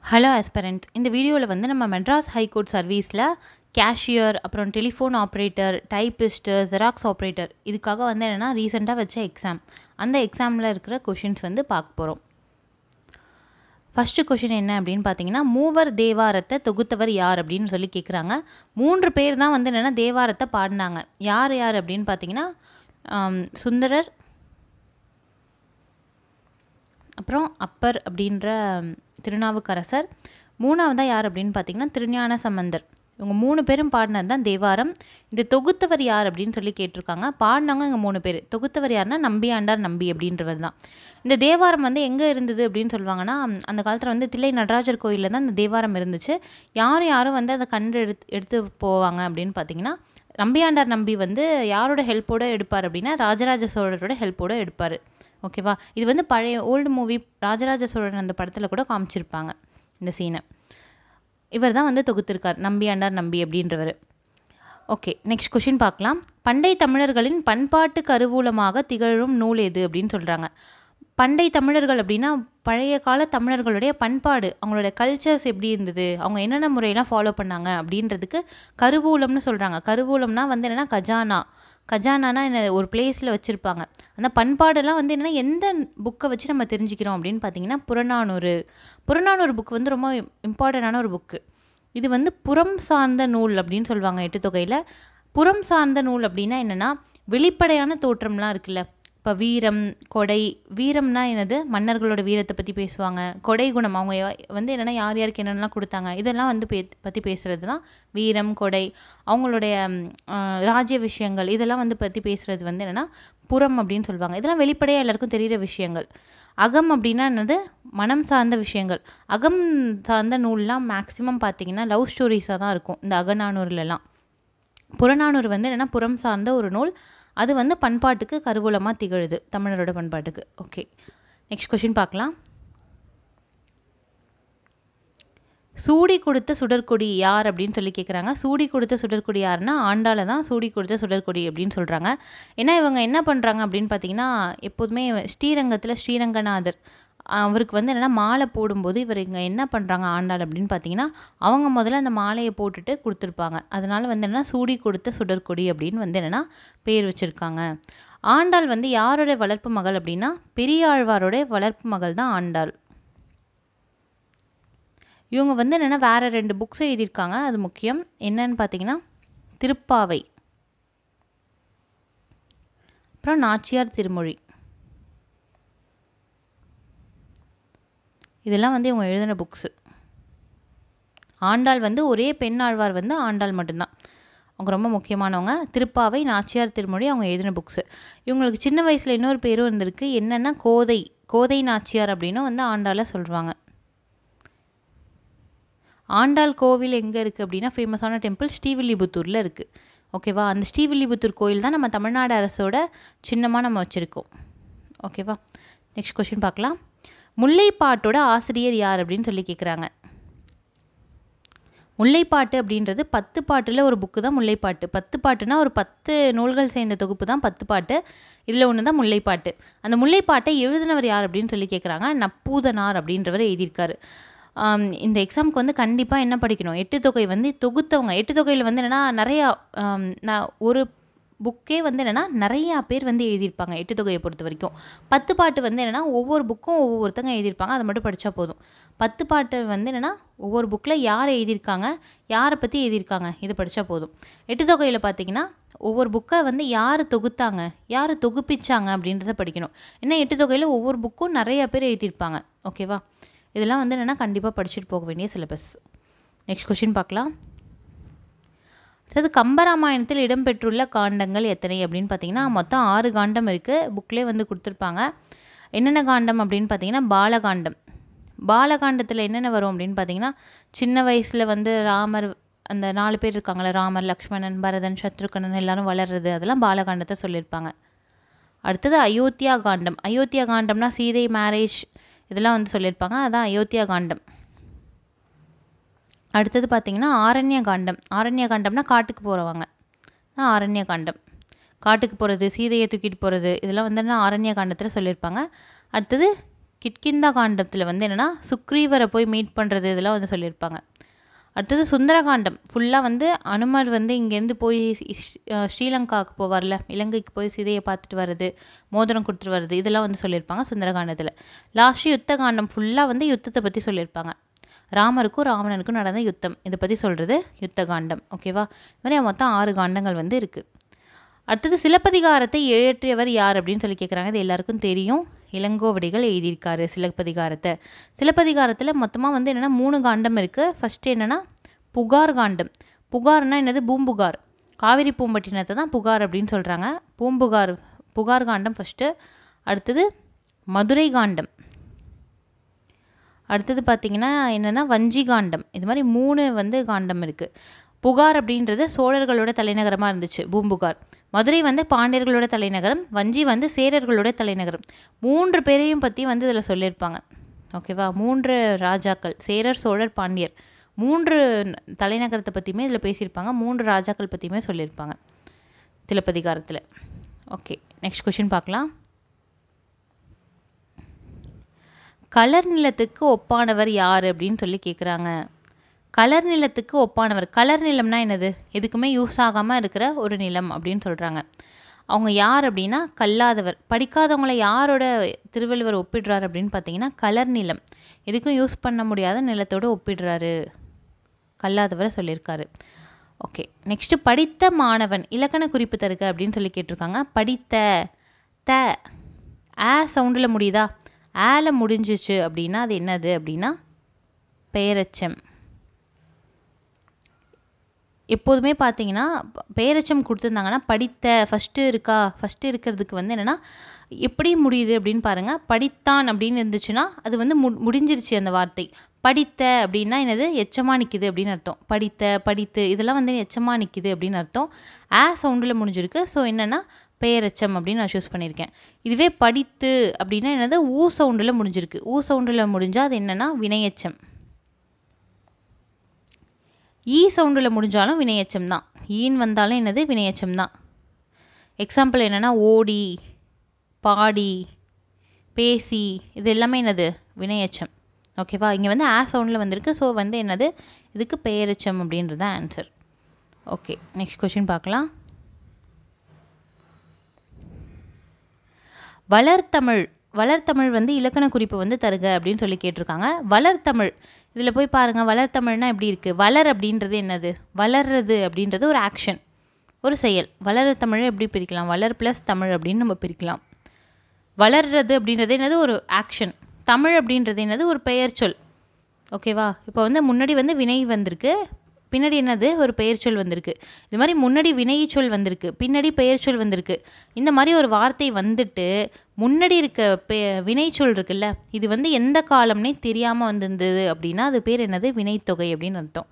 Hello aspirants, இந்த வீடியோவில் வந்து நம்ம மெட்ராஸ் ஹைகோர்ட் சர்வீஸில் கேஷியர், அப்புறம் telephone operator, typist, xerox operator இதுக்காக வந்து என்னென்னா ரீசெண்டாக வச்ச எக்ஸாம், அந்த எக்ஸாமில் இருக்கிற கொஷின்ஸ் வந்து பார்க்க போகிறோம். ஃபஸ்ட்டு கொஷின் என்ன அப்படின்னு பார்த்தீங்கன்னா, மூவர் தேவாரத்தை தொகுத்தவர் யார் அப்படின்னு சொல்லி கேட்குறாங்க. 3 பேர் தான் வந்து என்னென்னா தேவாரத்தை பாடினாங்க. யார் யார் அப்படின்னு பார்த்தீங்கன்னா, சுந்தரர், அப்புறம் அப்பர் அப்படின்ற திருநாவுக்கரசர், 3வதாக யார் அப்படின்னு பார்த்தீங்கன்னா திருஞான சம்பந்தர். இவங்க 3 பேரும் பாடினது தான் தேவாரம். இந்த தொகுத்தவர் யார் அப்படின்னு சொல்லி கேட்டிருக்காங்க. பாடினவங்க இங்கே 3 பேர். தொகுத்தவர் யாருன்னா நம்பியாண்டார் நம்பி அப்படின்றவர் தான். இந்த தேவாரம் வந்து எங்கே இருந்தது அப்படின்னு சொல்லுவாங்கன்னா, அந்த காலத்தில் வந்து தில்லை நடராஜர் கோயிலில் தான் இந்த தேவாரம் இருந்துச்சு. யாரும் வந்து அதை கண்டு எடுத்து போவாங்க அப்படின்னு பார்த்தீங்கன்னா, நம்பியாண்டார் நம்பி வந்து யாரோட ஹெல்ப்போடு எடுப்பார் அப்படின்னா ராஜராஜ சோழரோட ஹெல்ப்போடு எடுப்பார். ஓகேவா? இது வந்து பழைய ஓல்டு மூவி ராஜராஜ சோழன் அந்த படத்தில் கூட காமிச்சிருப்பாங்க இந்த சீனை. இவர் தான் வந்து தொகுத்திருக்கார், நம்பியாண்டார் நம்பி அப்படின்றவர். ஓகே, நெக்ஸ்ட் கொஷின் பார்க்கலாம். பண்டை தமிழர்களின் பண்பாட்டு கருவூலமாக திகழும் நூல் எது அப்படின்னு சொல்கிறாங்க. பண்டை தமிழர்கள் அப்படின்னா பழைய கால தமிழர்களுடைய பண்பாடு, அவங்களோட கல்ச்சர்ஸ் எப்படி இருந்தது, அவங்க என்னென்ன முறையெல்லாம் ஃபாலோ பண்ணாங்க அப்படின்றதுக்கு கருவூலம்னு சொல்கிறாங்க. கருவூலம்னா வந்து என்னென்னா கஜானானா என்ன, ஒரு பிளேஸில் வச்சுருப்பாங்க. அந்த பண்பாடெல்லாம் வந்து என்னென்னா எந்த புக்கை வச்சு நம்ம தெரிஞ்சுக்கிறோம் அப்படின்னு பார்த்தீங்கன்னா புறநானூறு புக் வந்து ரொம்ப இம்பார்ட்டண்டான ஒரு புக்கு. இது வந்து புறம் சார்ந்த நூல் அப்படின்னு சொல்லுவாங்க 8 தொகையில். புறம் சார்ந்த நூல் அப்படின்னா என்னென்னா வெளிப்படையான தோற்றம்லாம் இருக்குல்ல. இப்போ வீரம், கொடை, வீரம்னா என்னது, மன்னர்களோட வீரத்தை பற்றி பேசுவாங்க. கொடை குணம், அவங்க வந்து என்னென்னா யார் யாருக்கு என்னென்னலாம் கொடுத்தாங்க இதெல்லாம் வந்து பற்றி பேசுகிறது தான் வீரம், கொடை. அவங்களுடைய ராஜ்ய விஷயங்கள் இதெல்லாம் வந்து பற்றி பேசுகிறது வந்து என்னென்னா புறம் அப்படின்னு சொல்லுவாங்க. இதெல்லாம் வெளிப்படையாக எல்லாருக்கும் தெரிகிற விஷயங்கள். அகம் அப்படின்னா என்னது, மனம் சார்ந்த விஷயங்கள். அகம் சார்ந்த நூல்லாம் மேக்ஸிமம் பார்த்திங்கன்னா லவ் ஸ்டோரிஸாக தான் இருக்கும் இந்த அகநானூறுலலாம். புறநானூறு வந்து என்னென்னா புறம் சார்ந்த ஒரு நூல். அது வந்து பண்பாட்டுக்கு கருவூலமாக திகழுது, தமிழரோட பண்பாட்டுக்கு. ஓகே, நெக்ஸ்ட் கொஷின் பார்க்கலாம். சூடி கொடுத்த சுடற்கொடி யார் அப்படின்னு சொல்லி கேட்குறாங்க. சூடி கொடுத்த சுடற்கொடி யாருன்னா ஆண்டாளை தான் சூடி கொடுத்த சுடற்கொடி அப்படின்னு சொல்கிறாங்க. ஏன்னா இவங்க என்ன பண்ணுறாங்க அப்படின்னு பார்த்தீங்கன்னா, எப்போதுமே ஸ்ரீரங்கத்தில் ஸ்ரீரங்கநாதர் அவருக்கு வந்து என்னென்னா மாலை போடும்போது இவர் இங்கே என்ன பண்ணுறாங்க ஆண்டாள் அப்படின்னு பார்த்தீங்கன்னா, அவங்க முதல்ல அந்த மாலையை போட்டுட்டு கொடுத்துருப்பாங்க. அதனால் வந்து என்னென்னா சூடி கொடுத்த சுடற்கொடி அப்படின்னு வந்து என்னென்னா பேர் வச்சுருக்காங்க. ஆண்டாள் வந்து யாரோட வளர்ப்பு மகள் அப்படின்னா பெரியாழ்வாரோட வளர்ப்பு மகள் தான் ஆண்டாள். இவங்க வந்து என்னென்னா வேறு 2 புக்ஸ் எழுதியிருக்காங்க, அது முக்கியம். என்னன்னு பார்த்தீங்கன்னா திருப்பாவை, அப்புறம் நாச்சியார் திருமொழி. இதெல்லாம் வந்து இவங்க எழுதின புக்ஸு. ஆண்டாள் வந்து ஒரே பெண் ஆழ்வார் வந்து ஆண்டாள் மட்டும்தான். அவங்க ரொம்ப முக்கியமானவங்க. திருப்பாவை, நாச்சியார் திருமொழி அவங்க எழுதின புக்ஸு. இவங்களுக்கு சின்ன வயசில் இன்னொரு பேரும் இருந்திருக்கு. என்னென்னா கோதை நாச்சியார் அப்படின்னு வந்து ஆண்டாளை சொல்கிறாங்க. ஆண்டாள் கோவில் எங்கே இருக்குது அப்படின்னா ஃபேமஸான டெம்பிள் ஸ்ரீவில்லிபுத்தூரில் இருக்குது. ஓகேவா? அந்த ஸ்ரீவில்லிபுத்தூர் கோயில் தான் நம்ம தமிழ்நாடு அரசோட சின்னமாக நம்ம வச்சுருக்கோம். ஓகேவா? நெக்ஸ்ட் கொஷின் பார்க்கலாம். முல்லைப்பாட்டோட ஆசிரியர் யார் அப்படின்னு சொல்லி கேட்குறாங்க. முல்லைப்பாட்டு அப்படின்றது 10 பாட்டில் ஒரு புக்கு தான் முல்லைப்பாட்டு. 10 பாட்டுனா ஒரு 10 நூல்கள் சேர்ந்த தொகுப்பு தான் 10 பாட்டு. இதில் ஒன்று தான் முல்லைப்பாட்டு. அந்த முல்லைப்பாட்டை எழுதினவர் யார் அப்படின்னு சொல்லி கேட்குறாங்க. நப்பூதனார் அப்படின்றவர் எழுதியிருக்காரு. இந்த எக்ஸாமுக்கு வந்து கண்டிப்பாக என்ன படிக்கணும், 8 தொகை வந்து தொகுத்தவங்க. 8 தொகையில் வந்து என்னென்னா நிறையா ஒரு புக்கே வந்து என்னென்னா நிறையா பேர் வந்து எழுதியிருப்பாங்க 8 தொகையை பொறுத்த வரைக்கும். 10 பாட்டு வந்து என்னென்னா ஒவ்வொரு புக்கும் ஒவ்வொருத்தங்க எழுதியிருப்பாங்க, அதை மட்டும் படித்தா போதும். 10 பாட்டு வந்து என்னென்னா ஒவ்வொரு புக்கில் யார் எழுதியிருக்காங்க, யாரை பற்றி எழுதியிருக்காங்க, இது படித்தா போதும். 8 தொகையில் பார்த்திங்கன்னா ஒவ்வொரு புக்கை வந்து யார் தொகுத்தாங்க, யார் தொகுப்பிச்சாங்க அப்படின்றத படிக்கணும். ஏன்னா 8 தொகையில் ஒவ்வொரு புக்கும் நிறையா பேர் எழுதியிருப்பாங்க. ஓகேவா? இதெல்லாம் வந்து என்னென்னா கண்டிப்பாக படிச்சுட்டு போக வேண்டிய சிலபஸ். நெக்ஸ்ட் கொஷின் பார்க்கலாம். அது கம்பராமாயணத்தில் இடம்பெற்றுள்ள காண்டங்கள் எத்தனை அப்படின்னு பார்த்தீங்கன்னா மொத்தம் 6 காண்டம் இருக்குது. புக்லேயே வந்து கொடுத்துருப்பாங்க. என்னென்ன காண்டம் அப்படின்னு பார்த்தீங்கன்னா பாலகாண்டம். பாலகாண்டத்தில் என்னென்ன வரும் அப்படின்னு பார்த்தீங்கன்னா, சின்ன வயசில் வந்து ராமர், அந்த 4 பேர் இருக்காங்களே, ராமர், லக்ஷ்மணன், பரதன், சத்ருகனன் எல்லாரும் வளர்றது, அதெல்லாம் பாலகாண்டத்தை சொல்லியிருப்பாங்க. அடுத்தது அயோத்தியா காண்டம். அயோத்தியா காண்டம்னா சீதை மேரேஜ் இதெல்லாம் வந்து சொல்லியிருப்பாங்க, அதான் அயோத்தியா காண்டம். அடுத்தது பார்த்திங்கன்னா ஆரண்ய காண்டம். ஆரண்ய காண்டம்னா காட்டுக்கு போகிறவங்க, ஆரண்ய காண்டம். காட்டுக்கு போகிறது, சீதையை தூக்கிட்டு போகிறது, இதெல்லாம் வந்து ஆரண்ய காண்டத்தில் சொல்லியிருப்பாங்க. அடுத்தது கிட்கிந்தா காண்டத்தில் வந்து என்னென்னா சுக்ரீவரை போய் மீட் பண்ணுறது இதெல்லாம் வந்து சொல்லியிருப்பாங்க. அடுத்தது சுந்தரகாண்டம் ஃபுல்லாக வந்து அனுமர் வந்து இங்கேருந்து போய் ஸ்ரீலங்காவுக்கு போவார்ல, இலங்கைக்கு போய் சீதையை பார்த்துட்டு வர்றது, மோதிரம் கொடுத்துட்டு வர்றது, இதெல்லாம் வந்து சொல்லியிருப்பாங்க சுந்தரகாண்டத்தில். லாஸ்ட்டு யுத்த காண்டம் ஃபுல்லாக வந்து யுத்தத்தை பற்றி சொல்லியிருப்பாங்க. ராமருக்கும் ராவணனுக்கும் நடந்த யுத்தம் இதை பற்றி சொல்கிறது யுத்த காண்டம். ஓகேவா? இது மாதிரி மொத்தம் 6 காண்டங்கள் வந்து இருக்குது. அடுத்தது சிலப்பதிகாரத்தை இயற்றியவர் யார் அப்படின்னு சொல்லி கேட்குறாங்க. இது எல்லாருக்கும் தெரியும். இளங்கோவடிகள் எழுதியிருக்காரு சிலப்பதிகாரத்தை. சிலப்பதிகாரத்தில் மொத்தமாக வந்து என்னென்னா 3 காண்டம் இருக்குது. ஃபஸ்ட்டு என்னென்னா புகார் காண்டம். புகார்னால் என்னது? பூம்புகார். காவிரி பூம்பட்டினத்தை தான் புகார் அப்படின்னு சொல்கிறாங்க. புகார் காண்டம் ஃபஸ்ட்டு. அடுத்தது மதுரை காண்டம். அடுத்தது பார்த்திங்கன்னா என்னென்னா வஞ்சி காண்டம். இது மாதிரி 3 வந்து காண்டம் இருக்குது. புகார் அப்படின்றது சோழர்களோட தலைநகரமாக இருந்துச்சு, பூம்புகார். மதுரை வந்து பாண்டியர்களோட தலைநகரம். வஞ்சி வந்து சேரர்களோட தலைநகரம். 3 பேரையும் பற்றி வந்து இதில் சொல்லியிருப்பாங்க. ஓகேவா? 3 ராஜாக்கள், சேரர், சோழர், பாண்டியர், 3 தலைநகரத்தை பற்றியுமே இதில் பேசியிருப்பாங்க. 3 ராஜாக்கள் பற்றியுமே சொல்லியிருப்பாங்க சிலப்பதிகாரத்தில். ஓகே, நெக்ஸ்ட் கொஷின் பார்க்கலாம். கலர் நிலத்துக்கு ஒப்பானவர் யார் அப்படின்னு சொல்லி கேட்குறாங்க. கலர் நிலத்துக்கு ஒப்பானவர். கலர் நிலம்னா என்னது? எதுக்குமே யூஸ் ஆகாமல் இருக்கிற ஒரு நிலம் அப்படின்னு சொல்கிறாங்க. அவங்க யார் அப்படின்னா கல்லாதவர். படிக்காதவங்கள யாரோட திருவள்ளுவர் ஒப்பிடுறாரு அப்படின்னு பார்த்தீங்கன்னா கலர் நிலம். எதுக்கும் யூஸ் பண்ண முடியாத நிலத்தோடு ஒப்பிடுறாரு, கல்லாதவரை சொல்லியிருக்காரு. ஓகே, நெக்ஸ்ட்டு படித்த மாணவன் இலக்கண குறிப்பு தருக அப்படின்னு சொல்லி கேட்டிருக்காங்க. படித்த த சவுண்டில் முடியுதா? ஆல முடிஞ்சிச்சு அப்படின்னா அது என்னது அப்படின்னா பெயரெச்சம். எப்போதுமே பார்த்தீங்கன்னா பெயரெச்சம் கொடுத்துருந்தாங்கன்னா படித்த ஃபஸ்ட்டு இருக்கா, ஃபஸ்ட்டு இருக்கிறதுக்கு வந்து என்னென்னா எப்படி முடியுது அப்படின்னு பாருங்கள். படித்தான் அப்படின்னு இருந்துச்சுன்னா அது வந்து முடிஞ்சிருச்சு அந்த வார்த்தை. படித்த அப்படின்னா என்னது? எச்சமாக நிற்கிது அப்படின்னு அர்த்தம். படித்து இதெல்லாம் வந்து எச்சமாக நிற்கிது அப்படின்னு அர்த்தம். சவுண்டில் முடிஞ்சிருக்கு. ஸோ என்னென்னா பெயரெச்சம் அப்படின்னு நான் சூஸ் பண்ணியிருக்கேன். இதுவே படித்து அப்படின்னா என்னது? சவுண்டில் முடிஞ்சிருக்கு. சவுண்டில் முடிஞ்சால் அது என்னென்னா வினையெச்சம். சவுண்டில் முடிஞ்சாலும் வினையெச்சம் தான். ஈன்னு வந்தாலும் என்னது? வினையெச்சம் தான். எக்ஸாம்பிள் என்னென்னா ஓடி, பாடி, பேசி, இது எல்லாமே என்னது? வினையெச்சம். ஓகேவா? இங்கே வந்து சவுண்டில் வந்திருக்கு. ஸோ வந்து என்னது? இதுக்கு பெயரெச்சம் அப்படின்றது தான் ஆன்சர். ஓகே, நெக்ஸ்ட் கொஷின் பார்க்கலாம். வளர்த்தமிழ் வந்து இலக்கண குறிப்பு வந்து தருக அப்படின்னு சொல்லி கேட்டிருக்காங்க. வளர்த்தமிழ் இதில் போய் பாருங்கள். வளர்த்தமிழ்னா எப்படி இருக்குது? வளர் அப்படின்றது என்னது? வளர்றது அப்படின்றது ஒரு ஆக்ஷன், ஒரு செயல். வளர்த்தமிழை எப்படி பிரிக்கலாம்? வளர் ப்ளஸ் தமிழ் அப்படின்னு நம்ம பிரிக்கலாம். வளர்றது அப்படின்றது என்னது? ஒரு ஆக்ஷன். தமிழ் அப்படின்றது என்னது? ஒரு பெயர் சொல். ஓகேவா? இப்போ வந்து முன்னாடி வந்து வினை வந்திருக்கு, பின்னாடி என்னது? ஒரு பெயர் சொல் வந்திருக்கு. இது மாதிரி முன்னாடி வினை சொல் வந்திருக்கு, பின்னாடி பெயர் சொல் வந்திருக்கு. இந்த மாதிரி ஒரு வார்த்தை வந்துட்டு முன்னாடி இருக்க வினை சொல் இருக்குல்ல, இது வந்து எந்த காலம்னே தெரியாமல் வந்திருந்தது அப்படின்னா அது பேர் என்னது? வினைத்தொகை அப்படின்னு அர்த்தம்.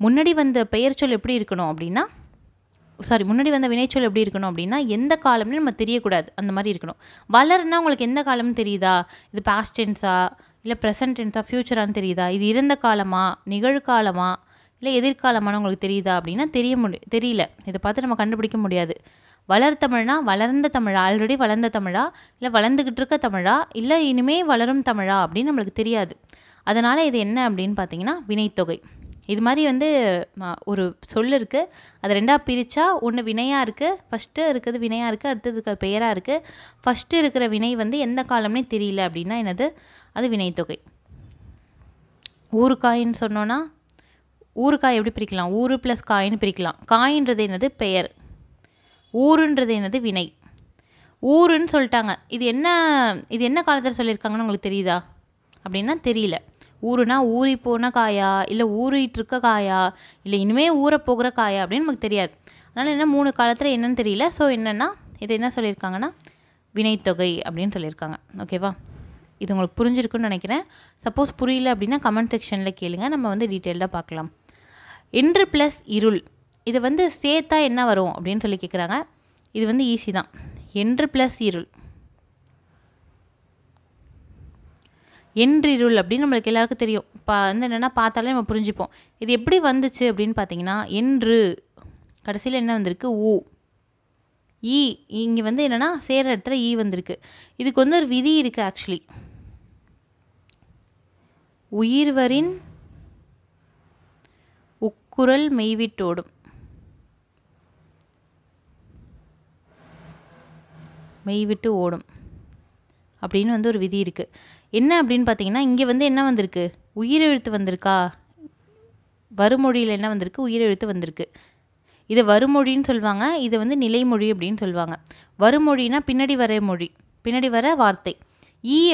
முன்னாடி வந்த பெயர் சொல் எப்படி இருக்கணும் அப்படின்னா முன்னாடி வந்த வினைச்சொல் எப்படி இருக்கணும் அப்படின்னா எந்த காலம்னு நம்ம தெரியக்கூடாது, அந்த மாதிரி இருக்கணும். வளர்னா உங்களுக்கு எந்த காலம்னு தெரியுதா? இது பாஸ்ட் டென்ஸா இல்லை ப்ரெசன்ட் டென்ஸா ஃப்யூச்சரானு தெரியுதா? இது இறந்த காலமா, நிகழ்காலமா, இல்லை எதிர்காலமான உங்களுக்கு தெரியுதா அப்படின்னா தெரியல. இதை பார்த்து நம்ம கண்டுபிடிக்க முடியாது. வளர்த்தமிழ்னா வளர்ந்த தமிழா, ஆல்ரெடி வளர்ந்த தமிழா, இல்லை வளர்ந்துக்கிட்டு இருக்க தமிழா, இல்லை இனிமேல் வளரும் தமிழா அப்படின்னு நம்மளுக்கு தெரியாது. அதனால் இது என்ன அப்படின்னு பார்த்தீங்கன்னா வினைத்தொகை. இது மாதிரி வந்து ஒரு சொல் இருக்குது, அதை 2ஆக பிரித்தா ஒன்று வினையாக இருக்குது, ஃபஸ்ட்டு இருக்கிறது வினையாக இருக்குது, அடுத்தது இருக்கிற பெயராக இருக்குது. ஃபஸ்ட்டு இருக்கிற வினை வந்து எந்த காலம்னே தெரியல அப்படின்னா என்னது? அது வினைத்தொகை. ஊறுகாயின்னு சொன்னோன்னா ஊறுகாய் எப்படி பிரிக்கலாம்? ஊறு ப்ளஸ் காயின்னு பிரிக்கலாம். காயின்றது என்னது? பெயர். ஊருன்றது என்னது? வினை. ஊருன்னு சொல்லிட்டாங்க. இது என்ன காலத்தில் சொல்லியிருக்காங்கன்னு உங்களுக்கு தெரியுதா அப்படின்னா தெரியல. ஊருனா ஊறி போன காயா, இல்லை ஊறிட்டுருக்க காயா, இல்லை இனிமேல் ஊற போகிற காயா அப்படின்னு நமக்கு தெரியாது. அதனால் என்ன 3 காலத்தில் என்னன்னு தெரியல. ஸோ என்னென்னா இது என்ன சொல்லியிருக்காங்கன்னா வினைத்தொகை அப்படின்னு சொல்லியிருக்காங்க. ஓகேவா? இது உங்களுக்கு புரிஞ்சிருக்குன்னு நினைக்கிறேன். சப்போஸ் புரியல அப்படின்னா கமெண்ட் செக்ஷனில் கேளுங்க, நம்ம வந்து டீட்டெயில்டாக பார்க்கலாம். என்று ப்ளஸ் இருள், இது வந்து சேர்த்தா என்ன வரும் அப்படின்னு சொல்லி கேட்குறாங்க. இது வந்து ஈஸி தான். என்று ப்ளஸ் இருள், என்றிருள் அப்படின்னு நம்மளுக்கு எல்லாருக்கும் தெரியும். வந்து என்னென்னா பார்த்தாலே நம்ம புரிஞ்சுப்போம். இது எப்படி வந்துச்சு அப்படின்னு பார்த்தீங்கன்னா என்று கடைசியில் என்ன வந்திருக்கு? இங்கே வந்து என்னென்னா சேர இடத்துல வந்திருக்கு. இதுக்கு வந்து ஒரு விதி இருக்குது ஆக்சுவலி. உயிர்வரின் உக்குரல் மெய்விட்டோடும். மெய்விட்டு ஓடும் அப்படின்னு வந்து ஒரு விதி இருக்குது. என்ன அப்படின்னு பார்த்தீங்கன்னா, இங்கே வந்து என்ன வந்திருக்கு, உயிரெழுத்து வந்திருக்கா. வருமொழியில் என்ன வந்திருக்கு, உயிரெழுத்து வந்திருக்கு. இதை வருமொழின்னு சொல்லுவாங்க, இதை வந்து நிலைமொழி அப்படின்னு சொல்லுவாங்க. வருமொழினா பின்னாடி வர மொழி, பின்னாடி வர வார்த்தை.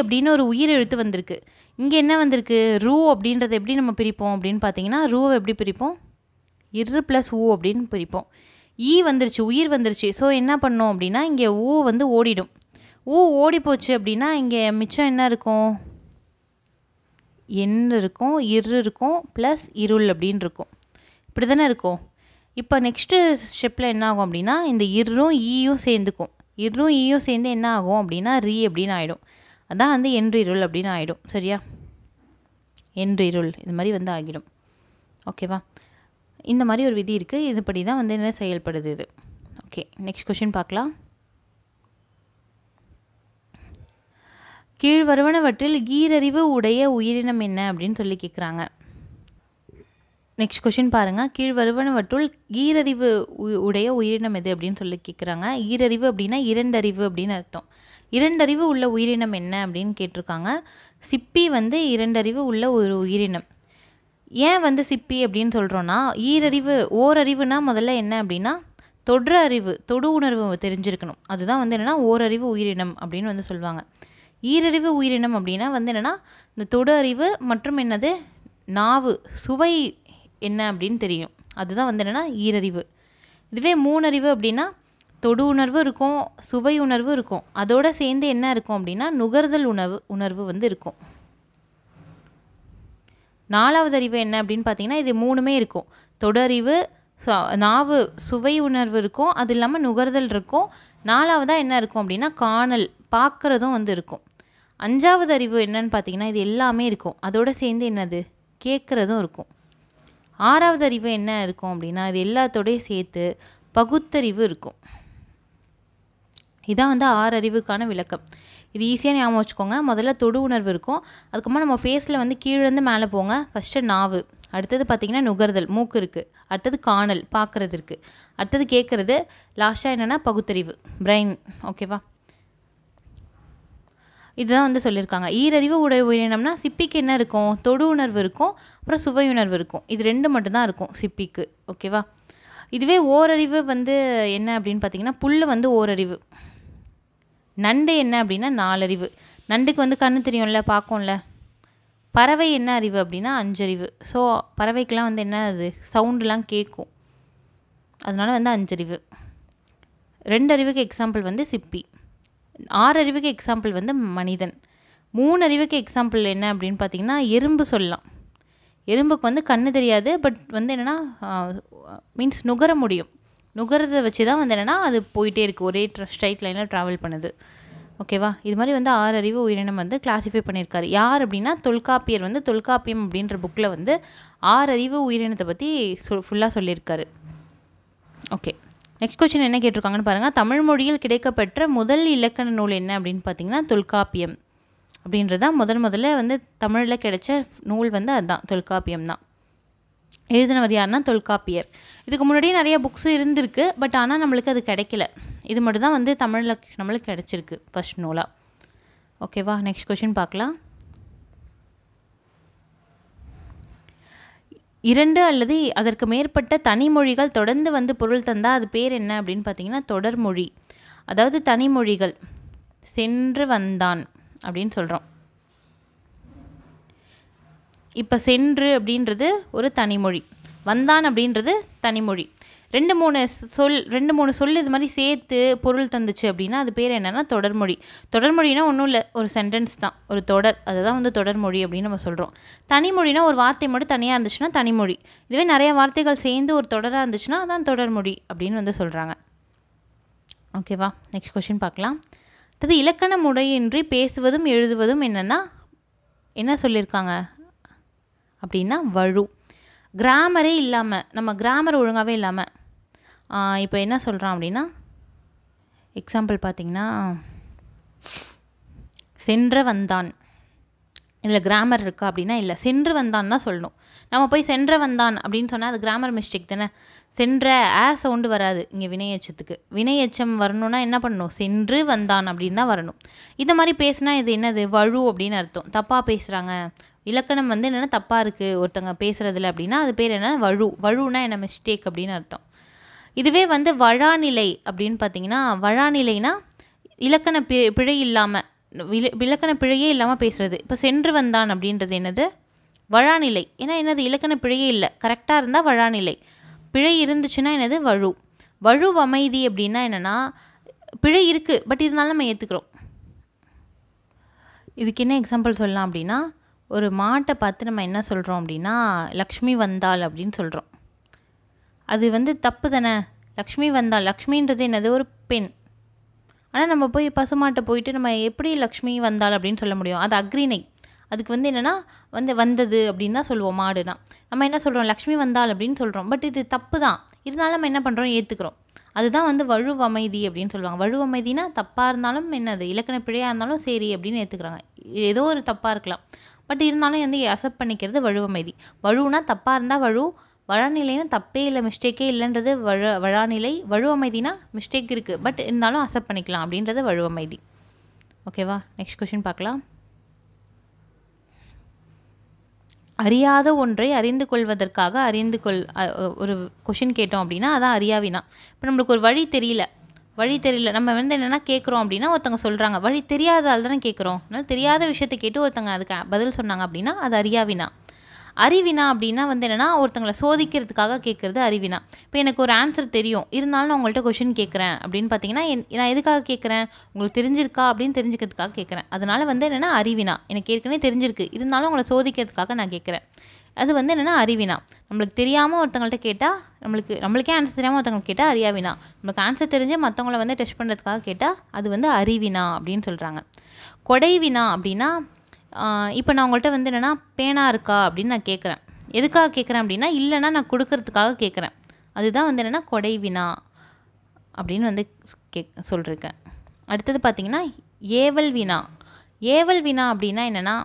அப்படின்னு ஒரு உயிரெழுத்து வந்திருக்கு. இங்கே என்ன வந்திருக்கு, ரூ அப்படின்றத எப்படி நம்ம பிரிப்போம் அப்படின்னு பார்த்தீங்கன்னா, ரூவை எப்படி பிரிப்போம், இரு ப்ளஸ் ஊ அப்படின்னு பிரிப்போம். வந்துருச்சு, உயிர் வந்துருச்சு. ஸோ என்ன பண்ணோம் அப்படின்னா, இங்கே ஊ வந்து ஓடிடும். ஓடி போச்சு அப்படின்னா இங்கே மிச்சம் என்ன இருக்கும், எண் இருக்கும், இரு இருக்கும், ப்ளஸ் இருள் அப்படின்னு இருக்கும். இப்படி தானே இருக்கும். இப்போ நெக்ஸ்ட்டு ஸ்டெப்பில் என்ன ஆகும் அப்படின்னா, இந்த ஈயும் சேர்ந்துக்கும். ஈயும் சேர்ந்து என்ன ஆகும் அப்படின்னா அப்படின்னு ஆகிடும். அதான் வந்து என்று இருள் அப்படின்னு ஆகிடும். சரியா, என்று இருள் இது மாதிரி வந்து ஆகிடும். ஓகேவா, இந்த மாதிரி ஒரு விதி இருக்குது. இதுபடி தான் வந்து என்ன செயல்படுது இது. ஓகே, நெக்ஸ்ட் கொஷின் பார்க்கலாம். கீழ்வருவனவற்றில் ஈரறிவு உடைய உயிரினம் என்ன அப்படின்னு சொல்லி கேட்குறாங்க. நெக்ஸ்ட் கொஷின் பாருங்கள். கீழ்வருவனவற்றுள் ஈரறிவு உடைய உயிரினம் எது அப்படின்னு சொல்லி கேட்குறாங்க. ஈரறிவு அப்படின்னா இரண்டறிவு அப்படின்னு அர்த்தம். இரண்டறிவு உள்ள உயிரினம் என்ன அப்படின்னு கேட்டிருக்காங்க. சிப்பி வந்து இரண்டறிவு உள்ள ஒரு உயிரினம். ஏன் வந்து சிப்பி அப்படின்னு சொல்கிறோன்னா, ஓரறிவுனா முதல்ல என்ன அப்படின்னா தொடுற அறிவு, தொடு உணர்வு தெரிஞ்சிருக்கணும். அதுதான் வந்து என்னென்னா ஓரறிவு உயிரினம் அப்படின்னு வந்து சொல்லுவாங்க. ஈரறிவு உயிரினம் அப்படின்னா வந்து என்னென்னா இந்த தொடு அறிவு மற்றும் என்னது நாவு, சுவை என்ன அப்படின்னு தெரியும். அதுதான் வந்து என்னென்னா ஈரறிவு. இதுவே மூணறிவு அப்படின்னா தொடு உணர்வு இருக்கும், சுவை உணர்வு இருக்கும், அதோடு சேர்ந்து என்ன இருக்கும் அப்படின்னா நுகர்தல் உணர்வு வந்து இருக்கும். நாலாவது அறிவு என்ன அப்படின்னு பார்த்தீங்கன்னா, இது மூணுமே இருக்கும். தொடறிவு, நாவு, சுவை உணர்வு இருக்கும், அது இல்லாமல் நுகர்தல் இருக்கும். நாலாவதாக என்ன இருக்கும் அப்படின்னா காணல், பார்க்குறதும் வந்து இருக்கும். அஞ்சாவது அறிவு என்னன்னு பார்த்தீங்கன்னா, இது எல்லாமே இருக்கும், அதோடு சேர்ந்து என்னது கேட்குறதும் இருக்கும். ஆறாவது அறிவு என்ன இருக்கும் அப்படின்னா, இது எல்லாத்தோடையும் சேர்த்து பகுத்தறிவு இருக்கும். இதான் வந்து 6 அறிவுக்கான விளக்கம். இது ஈஸியாக ஞாபகம் வச்சுக்கோங்க. முதல்ல தொடு உணர்வு இருக்கும், அதுக்கப்புறம் நம்ம ஃபேஸில் வந்து கீழேருந்து மேலே போங்க. ஃபஸ்ட்டு நாவு, அடுத்தது பார்த்திங்கன்னா நுகர்தல், மூக்கு இருக்குது, அடுத்தது காணல், பார்க்குறது இருக்குது, அடுத்தது கேட்குறது, லாஸ்ட்டாக என்னென்னா பகுத்தறிவு, பிரெயின். ஓகேவா, இதுதான் வந்து சொல்லியிருக்காங்க. ஈரறிவு உடைய உயிரினம்னா சிப்பிக்கு என்ன இருக்கும், தொடு உணர்வு இருக்கும், அப்புறம் சுவை உணர்வு இருக்கும். இது ரெண்டு மட்டும்தான் இருக்கும் சிப்பிக்கு. ஓகேவா, இதுவே ஓரறிவு வந்து என்ன அப்படின்னு பார்த்தீங்கன்னா, புல் வந்து ஓரறிவு. நண்டு என்ன அப்படின்னா 4 அறிவு. நண்டுக்கு வந்து கண்ணு தெரியும்ல, பார்க்கும்ல. பறவை என்ன அறிவு அப்படின்னா 5 அறிவு. ஸோ பறவைக்கெலாம் வந்து என்ன, அது சவுண்டுலாம் கேட்கும், அதனால வந்து 5 அறிவு. 2 அறிவுக்கு எக்ஸாம்பிள் வந்து சிப்பி. 6 அறிவுக்கு எக்ஸாம்பிள் வந்து மனிதன். 3 அறிவுக்கு எக்ஸாம்பிள் என்ன அப்படின்னு பார்த்தீங்கன்னா எறும்பு சொல்லலாம். எறும்புக்கு வந்து கண்ணு தெரியாது, பட் வந்து என்னென்னா மீன்ஸ் நுகர முடியும். நுகரதை வச்சு தான் வந்து என்னென்னா அது போயிட்டே இருக்குது, ஒரே ஸ்ட்ரைட் லைனில் ட்ராவல் பண்ணுது. ஓகேவா, இது மாதிரி வந்து 6 அறிவு உயிரினம் வந்து கிளாஸிஃபை பண்ணியிருக்காரு. யார் அப்படின்னா தொல்காப்பியர் வந்து தொல்காப்பியம் அப்படின்ற புக்கில் வந்து 6 அறிவு உயிரினத்தை பற்றி ஃபுல்லாக சொல்லியிருக்காரு. ஓகே, நெக்ஸ்ட் கொஸ்டின் என்ன கேட்டிருக்காங்கன்னு பாருங்கள். தமிழ் மொழியில் கிடைக்கப்பெற்ற முதல் இலக்கண நூல் என்ன அப்படின்னு பார்த்தீங்கன்னா தொல்காப்பியம் அப்படின்றதான் முதல்ல வந்து தமிழில் கிடைச்ச நூல் வந்து அதுதான், தொல்காப்பியம் தான். எழுதினவர் யாருன்னா தொல்காப்பியர். இதுக்கு முன்னாடியே நிறைய புக்ஸு இருந்திருக்கு, பட் ஆனால் நம்மளுக்கு அது கிடைக்கல. இது மட்டும் தான் வந்து தமிழில் நம்மளுக்கு கிடச்சிருக்கு ஃபர்ஸ்ட் நூலாக. ஓகேவா, நெக்ஸ்ட் கொஷின் பார்க்கலாம். 2 அல்லது அதற்கு மேற்பட்ட தனிமொழிகள் தொடர்ந்து வந்து பொருள் தந்தால் அது பேர் என்ன அப்படின்னு பார்த்தீங்கன்னா தொடர்மொழி. அதாவது தனிமொழிகள். சென்று வந்தான் அப்படின்னு சொல்கிறோம். இப்போ சென்று அப்படின்றது ஒரு தனிமொழி, வந்தான் அப்படின்றது தனிமொழி. 2-3 சொல் இது மாதிரி சேர்த்து பொருள் தந்துச்சு அப்படின்னா அது பேர் என்னென்னா தொடர்மொழி. தொடர்மொழினா ஒன்றும் இல்லை, ஒரு சென்டென்ஸ் தான், ஒரு தொடர், அதுதான் வந்து தொடர்மொழி அப்படின்னு நம்ம சொல்கிறோம். தனிமொழினா ஒரு வார்த்தை மட்டும் தனியாக இருந்துச்சுன்னா தனிமொழி. இதுவே நிறைய வார்த்தைகள் சேர்ந்து ஒரு தொடராக இருந்துச்சுன்னா அதான் தொடர்மொழி அப்படின்னு வந்து சொல்கிறாங்க. ஓகேவா, நெக்ஸ்ட் கொஷின் பார்க்கலாம். அது இலக்கண முறையின்றி பேசுவதும் எழுதுவதும் என்னென்னா என்ன சொல்லியிருக்காங்க அப்படின்னா வழு. கிராமரே இல்லாமல், நம்ம கிராமர் ஒழுங்காகவே இல்லாமல், இப்போ என்ன சொல்கிறான் அப்படின்னா எக்ஸாம்பிள் பார்த்திங்கன்னா சென்ற வந்தான், இதில் கிராமர் இருக்கா அப்படின்னா இல்லை. சென்று வந்தான் தான் சொல்லணும். நம்ம போய் சென்ற வந்தான் அப்படின்னு சொன்னால் அது கிராமர் மிஸ்டேக் தானே. சென்ற சவுண்டு வராது இங்கே வினையெச்சத்துக்கு. வினையெச்சம் வரணும்னா என்ன பண்ணணும்? சென்று வந்தான் அப்படின்னு தான் வரணும். இந்த மாதிரி பேசுனா இது என்னது? வழு அப்படின்னு அர்த்தம். தப்பாக பேசுகிறாங்க, இலக்கணம் வந்து என்னென்னா தப்பாக இருக்குது ஒருத்தங்க பேசுகிறதுல அப்படின்னா அது பேர் என்ன? வழு. வழுனா என்ன? மிஸ்டேக் அப்படின்னு அர்த்தம். இதுவே வந்து வழாநிலை அப்படின்னு பார்த்தீங்கன்னா, வழாநிலைனா இலக்கண பிழை இல்லாமல், இலக்கண பிழையே இல்லாமல் பேசுகிறது. இப்போ சென்று வந்தான் அப்படின்றது என்னது? வழாநிலை. ஏன்னா என்னது? இலக்கண பிழையே இல்லை, கரெக்டாக இருந்தால் வழாநிலை. பிழை இருந்துச்சுன்னா என்னது? வழு. வழு அமைதி அப்படின்னா என்னென்னா பிழை இருக்குது பட் இருந்தாலும் நம்ம ஏற்றுக்கிறோம். இதுக்கு என்ன எக்ஸாம்பிள் சொல்லலாம் அப்படின்னா, ஒரு மாட்டை பார்த்து நம்ம என்ன சொல்கிறோம் அப்படின்னா லக்ஷ்மி வந்தாள் அப்படின்னு சொல்கிறோம். அது வந்து தப்பு தானே. லக்ஷ்மி வந்தாள், லக்ஷ்மின்றது என்னது? ஒரு பெண். ஆனால் நம்ம போய் பசுமாட்டை போயிட்டு நம்ம எப்படி லக்ஷ்மி வந்தாள் அப்படின்னு சொல்ல முடியும்? அது அக்ரிணை. அதுக்கு வந்து என்னென்னா வந்தது அப்படின்னு தான் சொல்லுவோம். மாடுனா நம்ம என்ன சொல்கிறோம்? லக்ஷ்மி வந்தாள் அப்படின்னு சொல்கிறோம். பட் இது தப்பு தான், இருந்தாலும் நம்ம என்ன பண்ணுறோம்? ஏற்றுக்கிறோம். அதுதான் வந்து வழுவமைதி அப்படின்னு சொல்லுவாங்க. வழுவமைதினா தப்பாக இருந்தாலும் என்னது? இலக்கண பிழையாக இருந்தாலும் சரி அப்படின்னு ஏற்றுக்கிறாங்க. ஏதோ ஒரு தப்பாக இருக்கலாம், பட் இருந்தாலும் வந்து அக்செப்ட் பண்ணிக்கிறது வழுவமைதி. வழுவுனா தப்பாக இருந்தால் வழு, வழாநிலைனா தப்பே இல்லை, மிஸ்டேக்கே இல்லைன்றது வழாநிலை. வழுவமைதினா மிஸ்டேக் இருக்குது பட் இருந்தாலும் அக்செப்ட் பண்ணிக்கலாம் அப்படின்றது வழுவமைதி. ஓகேவா? நெக்ஸ்ட் கொஷின் பார்க்கலாம். அறியாத ஒன்றை அறிந்து கொள்வதற்காக ஒரு கொஷின் கேட்டோம் அப்படின்னா அதான் அறியாவினா. இப்போ நம்மளுக்கு ஒரு வழி தெரியல, நம்ம வந்து என்னென்னா கேட்குறோம் அப்படின்னா ஒருத்தங்க சொல்கிறாங்க, வழி தெரியாதால் தானே கேட்குறோம். அதனால் தெரியாத விஷயத்தை கேட்டு ஒருத்தங்க அதுக்கு பதில் சொன்னாங்க அப்படின்னா அது அறியாவினா. அறிவினா அப்படின்னா வந்து என்னென்னா ஒருத்தங்களை சோதிக்கிறதுக்காக கேட்குறது அறிவினா. இப்போ எனக்கு ஒரு ஆன்சர் தெரியும், இருந்தாலும் நான் உங்கள்கிட்ட கொஷின் கேட்குறேன் அப்படின்னு பார்த்தீங்கன்னா நான் எதுக்காக கேட்குறேன்? உங்களுக்கு தெரிஞ்சிருக்கா அப்படின்னு தெரிஞ்சுக்கிறதுக்காக கேட்குறேன். அதனால் வந்து என்னென்னா அறிவினா. எனக்கு ஏற்கனவே தெரிஞ்சிருக்கு, இருந்தாலும் உங்களை சோதிக்கிறதுக்காக நான் கேட்குறேன். அது வந்து என்னென்னா அறிவினா. நம்மளுக்கு தெரியாமல் ஒருத்தங்கள்ட்ட கேட்டால், நம்மளுக்கே ஆன்சர் தெரியாமல் ஒருத்தவங்களுக்கு கேட்டால் அறியாவினா. நம்மளுக்கு ஆன்சர் தெரிஞ்சு மற்றவங்கள வந்து டெஸ்ட் பண்ணுறதுக்காக கேட்டால் அது வந்து அறிவினா அப்படின்னு சொல்கிறாங்க. கொடைவினா அப்படின்னா இப்போ நான் உங்கள்கிட்ட வந்து என்னென்னா பேனா இருக்கா அப்படின்னு நான் கேட்குறேன். எதுக்காக கேட்குறேன் அப்படின்னா இல்லைன்னா நான் கொடுக்கறதுக்காக கேட்குறேன். அதுதான் வந்து என்னென்னா கொடைவினா அப்படின்னு வந்து சொல்லியிருக்கேன். அடுத்தது பார்த்திங்கன்னா ஏவல் வினா. ஏவல் வினா அப்படின்னா என்னென்னா,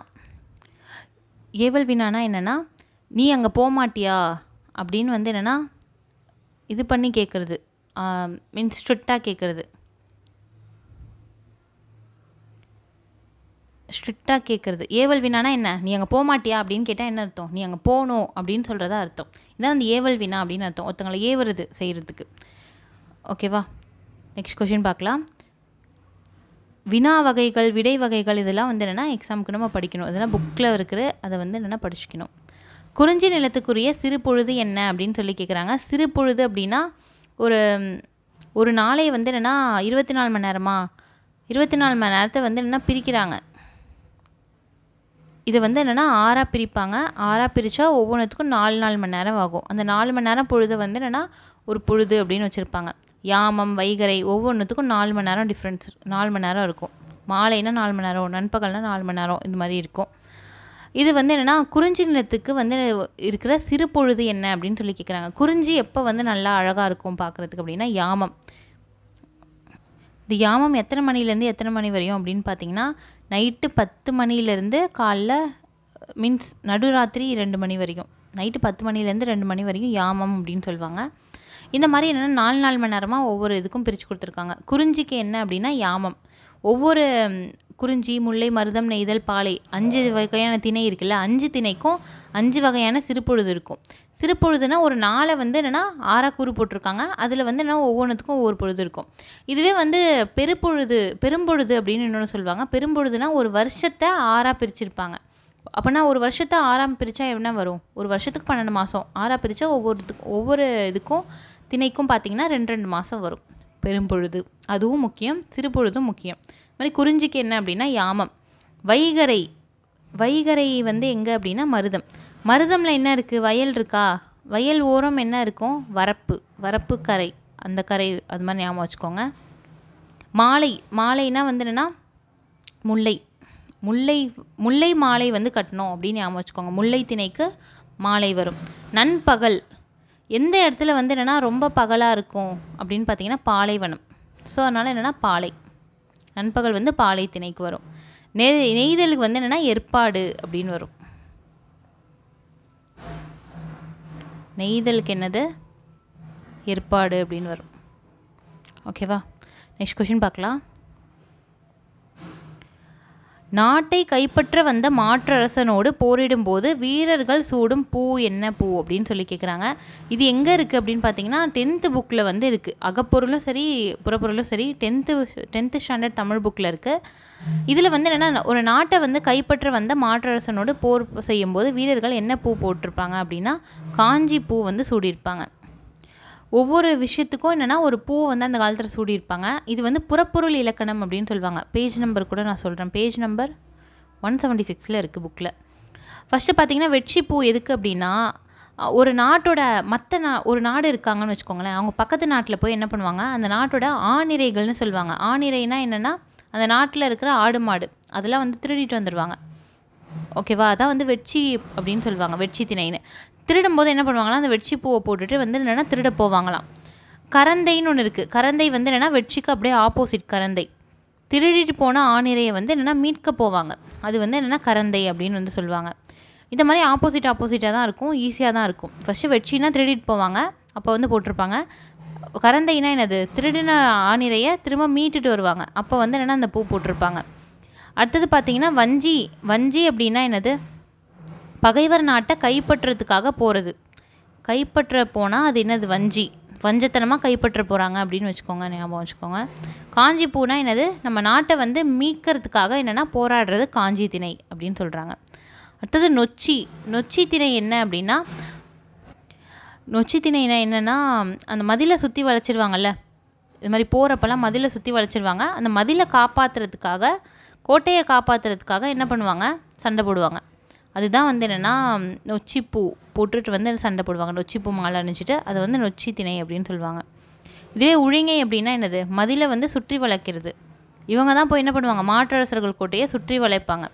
ஏவல் வினானா என்னென்னா நீ அங்கே போகமாட்டியா அப்படின்னு வந்து என்னென்னா இது பண்ணி கேட்குறது, மீன்ஸ் ஸ்ட்ரிக்டாக கேட்குறது. ஸ்ட்ரிக்டாக கேட்குறது. ஏவல் வினானா என்ன? நீ அங்கே போகமாட்டியா அப்படின்னு கேட்டால் என்ன அர்த்தம்? நீ அங்கே போகணும் அப்படின்னு சொல்கிறதா அர்த்தம். இதான் அந்த ஏவல் வினா அப்படின்னு அர்த்தம், ஒருத்தங்களை ஏவுறது செய்கிறதுக்கு. ஓகேவா? நெக்ஸ்ட் கொஷின் பார்க்கலாம். வினா வகைகள், விடை வகைகள் இதெல்லாம் வந்து என்னென்னா எக்ஸாமுக்கு நம்ம படிக்கணும். இதெல்லாம் புக்கில் இருக்கிற அதை வந்து என்னென்னா படிச்சுக்கணும். குறிஞ்சி நிலத்துக்குரிய சிறு பொழுது என்ன அப்படின்னு சொல்லி கேட்குறாங்க. சிறு பொழுது அப்படின்னா ஒரு நாளை வந்து என்னென்னா 24 மணி நேரமா, 24 மணி நேரத்தை வந்து என்னென்னா பிரிக்கிறாங்க. இதை வந்து என்னென்னா 6ஆக பிரிப்பாங்க. 6ஆக பிரித்தா ஒவ்வொன்றுத்துக்கும் 4 மணி நேரம் ஆகும். அந்த 4 மணி நேரம் பொழுது வந்து என்னென்னா ஒரு பொழுது அப்படின்னு வச்சுருப்பாங்க. யாமம், வைகறை ஒவ்வொன்றுத்துக்கும் 4 மணி நேரம் டிஃப்ரென்ஸ், 4 மணி நேரம் இருக்கும். மாலைனா 4 மணி நேரம், நண்பகல்னா 4 மணி நேரம், இந்த மாதிரி இருக்கும். இது வந்து என்னென்னா குறிஞ்சி நிலத்துக்கு வந்து இருக்கிற சிறு பொழுது என்ன அப்படின்னு சொல்லி கேட்குறாங்க. குறிஞ்சி எப்போ வந்து நல்லா அழகாக இருக்கும் பார்க்குறதுக்கு அப்படின்னா யாமம். இந்த யாமம் எத்தனை மணிலேருந்து எத்தனை மணி வரையும் அப்படின்னு பார்த்தீங்கன்னா நைட்டு 10 மணிலேருந்து காலைல மீன்ஸ் நடுராத்திரி 2 மணி வரைக்கும், நைட்டு 10 மணிலேருந்து 2 மணி வரைக்கும் யாமம் அப்படின்னு சொல்லுவாங்க. இந்த மாதிரி என்னென்னா 4 மணி நேரமாக ஒவ்வொரு இதுக்கும் பிரித்து கொடுத்துருக்காங்க. குறிஞ்சிக்கு என்ன அப்படின்னா யாமம். ஒவ்வொரு குறிஞ்சி, முல்லை, மருதம், நெய்தல், பாலை 5 வகையான திணை இருக்குல்ல, 5 திணைக்கும் 5 வகையான சிறுபொழுது இருக்கும். சிறுபொழுதுனா ஒரு நாளை வந்து என்னென்னா 6ஆக கூறு போட்டிருக்காங்க. அதில் வந்து என்ன ஒவ்வொன்றுத்துக்கும் ஒவ்வொரு பொழுது இருக்கும். இதுவே வந்து பெரும்பொழுது அப்படின்னு இன்னொன்று சொல்லுவாங்க. பெரும்பொழுதுனா ஒரு வருஷத்தை 6ஆக பிரிச்சிருப்பாங்க. அப்போனா ஒரு வருஷத்தை 6ஆக பிரித்தா என்ன வரும்? ஒரு வருஷத்துக்கு 12 மாதம். 6ஆக பிரித்தா ஒவ்வொரு இதுக்கும் திணைக்கும் பார்த்திங்கன்னா 2 மாதம் வரும். பெரும்பொழுது அதுவும் முக்கியம், சிறுபொழுதும் முக்கியம். இது மாதிரி குறிஞ்சிக்கு என்ன அப்படின்னா யாமம். வைகறை வந்து எங்கே அப்படின்னா மருதமில் என்ன இருக்குது? வயல் இருக்கா? வயல் ஓரம் என்ன இருக்கும்? வரப்பு கரை, அந்த கரை, அது மாதிரி ஞாபகம் வச்சுக்கோங்க. மாலைனா வந்து என்னென்னா முல்லை மாலை வந்து கட்டணும் அப்படின்னு ஞாபகம் வச்சுக்கோங்க. முல்லை திணைக்கு மாலை வரும். நண்பகல் எந்த இடத்துல வந்து என்னென்னா ரொம்ப பகலாக இருக்கும் அப்படின்னு பார்த்தீங்கன்னா பாலைவனம். ஸோ அதனால் என்னென்னா பாலை, நண்பகல் வந்து பாலை திணைக்கு வரும். நெய்தலுக்கு வந்து என்னென்னா ஏற்பாடு அப்படின்னு வரும். நெய்தலுக்கு என்னது? ஏற்பாடு அப்படின்னு வரும். ஓகேவா? நெக்ஸ்ட் கொஷின் பார்க்கலாம். நாட்டை கைப்பற்ற வந்த மாற்றரசனோடு போரிடும்போது வீரர்கள் சூடும் பூ என்ன பூ அப்படின்னு சொல்லி கேட்குறாங்க. இது எங்கே இருக்குது அப்படின்னு பார்த்தீங்கன்னா 10th புக்கில் வந்து இருக்குது. அகப்பொருளும் சரி புறப்பொருளும் சரி 10th ஸ்டாண்டர்ட் தமிழ் புக்கில் இருக்குது. இதில் வந்து என்னென்னா, ஒரு நாட்டை வந்து கைப்பற்ற வந்த மாற்றரசனோடு போர் செய்யும்போது வீரர்கள் என்ன பூ போட்டிருப்பாங்க அப்படின்னா காஞ்சி பூ வந்து சூடியிருப்பாங்க. ஒவ்வொரு விஷயத்துக்கும் என்னென்னா ஒரு பூ வந்து அந்த காலத்தில் சூடியிருப்பாங்க. இது வந்து புறப்பொருள் இலக்கணம் அப்படின்னு சொல்லுவாங்க. பேஜ் நம்பர் கூட நான் சொல்கிறேன். பேஜ் நம்பர் 176 இருக்குது புக்கில். ஃபஸ்ட்டு பார்த்தீங்கன்னா வெட்சி பூ எதுக்கு அப்படின்னா, ஒரு நாட்டோட ஒரு நாடு இருக்காங்கன்னு வச்சுக்கோங்களேன். அவங்க பக்கத்து நாட்டில் போய் என்ன பண்ணுவாங்க, அந்த நாட்டோட ஆணிரைகள்னு சொல்லுவாங்க. ஆணிரைனா என்னென்னா அந்த நாட்டில் இருக்கிற ஆடு மாடு அதெல்லாம் வந்து திருடிட்டு வந்துடுவாங்க. ஓகேவா? அதான் வந்து வெட்சி அப்படின்னு சொல்லுவாங்க. வெட்சி திணைன்னு. திருடும்போது என்ன பண்ணுவாங்கன்னா அந்த வெட்சி பூவை போட்டுட்டு வந்து என்னென்னா திருட போவாங்களாம். கரந்தைன்னு ஒன்று இருக்குது. கரந்தை வந்து என்னென்னா வெட்சிக்கு அப்படியே ஆப்போசிட் கரந்தை. திருடிட்டு போன ஆணிரையை வந்து என்னென்னா மீட்க போவாங்க. அது வந்து என்னென்னா கரந்தை அப்படின்னு வந்து சொல்லுவாங்க. இந்த மாதிரி ஆப்போசிட்டாக தான் இருக்கும். ஈஸியாக தான் இருக்கும். ஃபஸ்ட்டு வெட்சின்னா திருடிட்டு போவாங்க, அப்போ வந்து போட்டிருப்பாங்க. கரந்தைனா என்னது? திருடின ஆணிரையை திரும்ப மீட்டுட்டு வருவாங்க, அப்போ வந்து என்னென்னா அந்த பூ போட்டிருப்பாங்க. அடுத்தது பார்த்திங்கன்னா வஞ்சி அப்படின்னா என்னது? பகைவர் நாட்டை கைப்பற்றுறதுக்காக போகிறது. கைப்பற்ற போனால் அது என்னது? வஞ்சத்தனமாக கைப்பற்ற போகிறாங்க அப்படின்னு வச்சுக்கோங்க, ஞாபகம் வச்சுக்கோங்க. காஞ்சி பூனா என்னது? நம்ம நாட்டை வந்து மீட்கிறதுக்காக என்னென்னா போராடுறது காஞ்சி திணை அப்படின்னு சொல்கிறாங்க. அடுத்தது நொச்சி திணை என்ன அப்படின்னா, நொச்சி திணைனா என்னென்னா அந்த மதிலை சுற்றி வளைச்சிருவாங்கல்ல, இது மாதிரி போகிறப்பெல்லாம் மதிலை சுற்றி வளைச்சிருவாங்க. அந்த மதிலை காப்பாற்றுறதுக்காக, கோட்டையை காப்பாற்றுறதுக்காக என்ன பண்ணுவாங்க? சண்டை போடுவாங்க. அதுதான் வந்து என்னென்னா நொச்சிப்பூ போட்டுட்டு வந்து சண்டை போடுவாங்க. நொச்சிப்பூ மாலை அணிச்சிட்டு அதை வந்து நொச்சி திணை அப்படின்னு சொல்லுவாங்க. இதுவே உழிங்கை அப்படின்னா என்னது? மதிலை வந்து சுற்றி வளைக்கிறது. இவங்க தான் போய் என்ன பண்ணுவாங்க? மாற்றரசர்கள் கோட்டையை சுற்றி வளைப்பாங்க.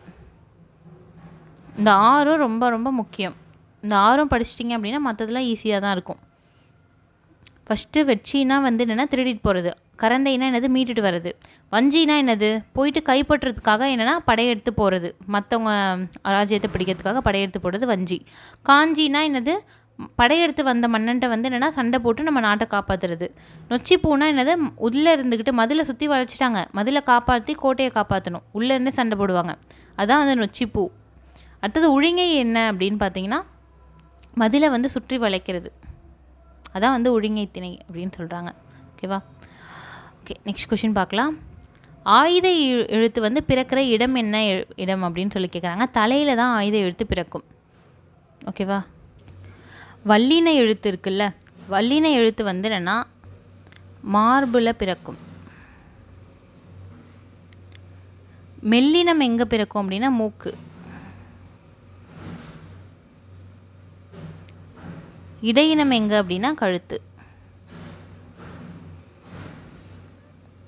இந்த 6 ரொம்ப ரொம்ப முக்கியம். இந்த 6 படிச்சிட்டிங்க அப்படின்னா மற்றதெல்லாம் ஈஸியாக தான் இருக்கும். ஃபஸ்ட்டு வெட்சின்னா வந்து என்னென்னா திருடிட்டு போகிறது. கரந்தைனா என்னது? மீட்டுட்டு வர்றது. வஞ்சினா என்னது? போயிட்டு கைப்பற்றுறதுக்காக என்னென்னா படையெடுத்து போகிறது. மற்றவங்க ராஜ்யத்தை பிடிக்கிறதுக்காக படையெடுத்து போடுறது வஞ்சி. காஞ்சினா என்னது? படையெடுத்து வந்த மன்னன்ட்ட வந்து என்னென்னா சண்டை போட்டு நம்ம நாட்டை காப்பாற்றுறது. நொச்சி பூனா என்னது? உள்ளே இருந்துக்கிட்டு மதிலை சுற்றி வளைச்சிட்டாங்க, மதிலை காப்பாற்றி கோட்டையை காப்பாற்றணும், உள்ளேருந்தே சண்டை போடுவாங்க. அதான் வந்து நொச்சிப்பூ. அடுத்தது உழிங்கை என்ன அப்படின்னு பார்த்தீங்கன்னா மதிலை வந்து சுற்றி வளைக்கிறது. அதான் வந்து உழிங்கை திணை அப்படின்னு சொல்கிறாங்க. ஓகேவா? ஓகே, நெக்ஸ்ட் கொஷின் பார்க்கலாம். ஆயுத எழுத்து வந்து பிறக்கிற இடம் என்ன இடம் அப்படின்னு சொல்லி கேட்குறாங்க. தலையில் தான் ஆயுத எழுத்து பிறக்கும். ஓகேவா? வல்லின எழுத்து இருக்குல்ல, வல்லின எழுத்து வந்து என்னென்னா மார்பில் பிறக்கும். மெல்லினம் எங்கே பிறக்கும் அப்படின்னா மூக்கு. இடையினம் எங்கே அப்படின்னா கழுத்து.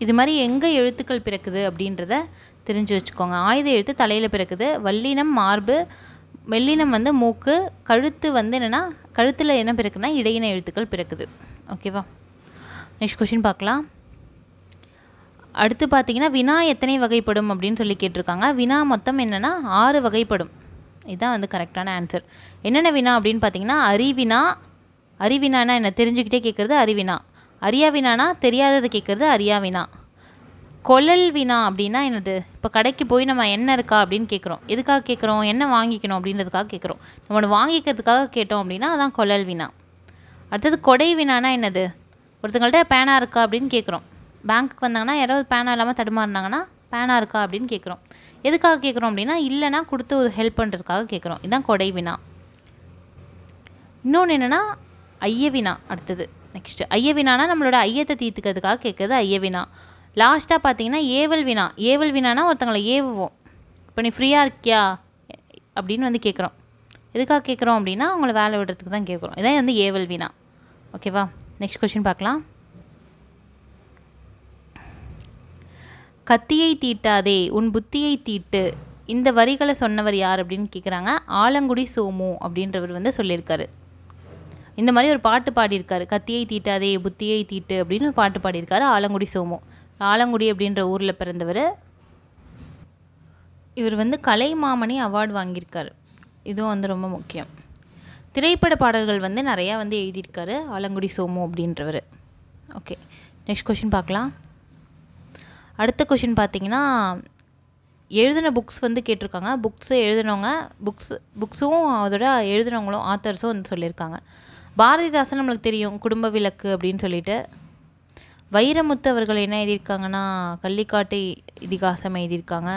இது மாதிரி எங்கே எழுத்துக்கள் பிறக்குது அப்படின்றத தெரிஞ்சு வச்சுக்கோங்க. ஆயுத எழுத்து தலையில் பிறக்குது. வல்லினம் மார்பு, மெல்லினம் வந்து மூக்கு, கழுத்து வந்து என்னென்னா கழுத்தில் என்ன பிறக்குன்னா இடையின எழுத்துக்கள் பிறக்குது. ஓகேவா? நெக்ஸ்ட் கொஷின் பார்க்கலாம். அடுத்து பார்த்தீங்கன்னா வினா எத்தனை வகைப்படும் அப்படின்னு சொல்லி கேட்டிருக்காங்க. வினா மொத்தம் என்னென்னா 6 வகைப்படும். இதுதான் வந்து கரெக்டான ஆன்சர். என்னென்ன வினா அப்படின்னு பார்த்தீங்கன்னா அறிவினா. அறிவினானா என்ன? தெரிஞ்சுக்கிட்டே கேட்குறது அறிவினா. அறியாவினானா தெரியாததை கேட்குறது அறியாவினா. கொள்ளல் வினா அப்படின்னா என்னது? இப்போ கடைக்கு போய் நம்ம என்ன இருக்கா அப்படின்னு கேட்குறோம். எதுக்காக கேட்குறோம்? என்ன வாங்கிக்கணும் அப்படின்றதுக்காக கேட்குறோம். நம்ம வாங்கிக்கிறதுக்காக கேட்டோம் அப்படின்னா அதான் கொள்ளல் வினா. அடுத்தது கொடை வினானா என்னது? ஒருத்தங்கள்ட்ட பேனா இருக்கா அப்படின்னு கேட்குறோம். பேங்க்குக்கு வந்தாங்கன்னா யாராவது பேனா இல்லாமல் தடுமாறினாங்கன்னா பேனா இருக்கா அப்படின்னு கேட்குறோம். எதுக்காக கேட்குறோம் அப்படின்னா இல்லைனா கொடுத்து ஒரு ஹெல்ப் பண்ணுறதுக்காக கேட்குறோம். இதுதான் கொடை வினா. இன்னொன்று என்னென்னா ஐயவினா. அடுத்தது நெக்ஸ்ட்டு ஐயவினானா நம்மளோட ஐயத்தை தீர்த்துக்கிறதுக்காக கேட்குறது ஐயவினா. லாஸ்ட்டாக பார்த்தீங்கன்னா ஏவல் வினா. ஏவல் வினானா ஒருத்தங்களை ஏவுவோம். இப்போ நீ ஃப்ரீயாக இருக்கியா அப்படின்னு வந்து கேட்குறோம். எதுக்காக கேட்குறோம் அப்படின்னா அவங்கள வேலை விடுறதுக்கு தான் கேட்குறோம். இதான் வந்து ஏவல் வினா. ஓகேவா? நெக்ஸ்ட் கொஸ்டின் பார்க்கலாம். கத்தியை தீட்டாதே உன் புத்தியை தீட்டு, இந்த வரிகளை சொன்னவர் யார் அப்படின்னு கேட்குறாங்க. ஆலங்குடி சோமு அப்படின்றவர் வந்து சொல்லியிருக்காரு. இந்த மாதிரி ஒரு பாட்டு பாடியிருக்காரு. கத்தியை தீட்டாதே புத்தியை தீட்டு அப்படின்னு பாட்டு பாடியிருக்காரு ஆலங்குடி சோமு. ஆலங்குடி அப்படின்ற ஊரில் பிறந்தவர். இவர் வந்து கலைமாமணி அவார்டு வாங்கியிருக்காரு. இதுவும் வந்து ரொம்ப முக்கியம். திரைப்பட பாடல்கள் வந்து நிறையா வந்து எழுதியிருக்காரு ஆலங்குடி சோமு அப்படின்றவர். ஓகே, நெக்ஸ்ட் கொஷின் பார்க்கலாம். அடுத்த கொஷின் பார்த்தீங்கன்னா, எழுதின புக்ஸ் வந்து கேட்டிருக்காங்க. புக்ஸு எழுதினவங்க புக்ஸும் அதோட எழுதினவங்களும் ஆத்தர்ஸும் வந்து சொல்லியிருக்காங்க. பாரதிதாசன் நம்மளுக்கு தெரியும், குடும்ப விளக்கு அப்படின்னு சொல்லிட்டு. வைரமுத்து அவர்கள் என்ன எழுதியிருக்காங்கன்னா, கள்ளிக்காட்டு இதிகாசம் எழுதியிருக்காங்க.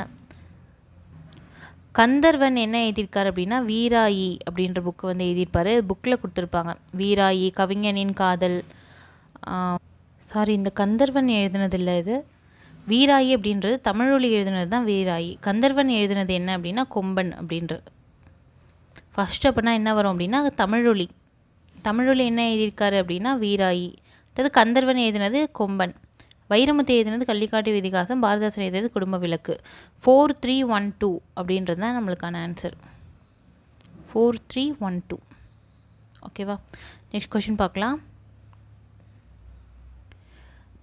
கந்தர்வன் என்ன எழுதியிருக்காரு அப்படின்னா, வீராயி அப்படின்ற புக்கு வந்து எழுதியிருப்பார். புக்கில் கொடுத்துருப்பாங்க, வீராயி, கவிஞனின் காதல். இந்த கந்தர்வன் எழுதினதில்லை, இது வீராயி அப்படின்றது தமிழொலி எழுதினது தான் வீராயி. கந்தர்வன் எழுதினது என்ன அப்படின்னா கொம்பன் அப்படின்றது. ஃபஸ்ட்டு அப்படின்னா என்ன வரும் அப்படின்னா தமிழொலி என்ன எழுதியிருக்காரு அப்படின்னா வீராயி. அதாவது கந்தர்வன் எழுதினது கொம்பன், வைரமுத்து எழுதினது கள்ளிக்காட்டு இதிகாசம், பாரதிதாசன் எழுதினது குடும்ப விளக்கு. 4312 அப்படின்றது தான் நம்மளுக்கான ஆன்சர். 4312. ஓகேவா, நெக்ஸ்ட் கொஷின் பார்க்கலாம்.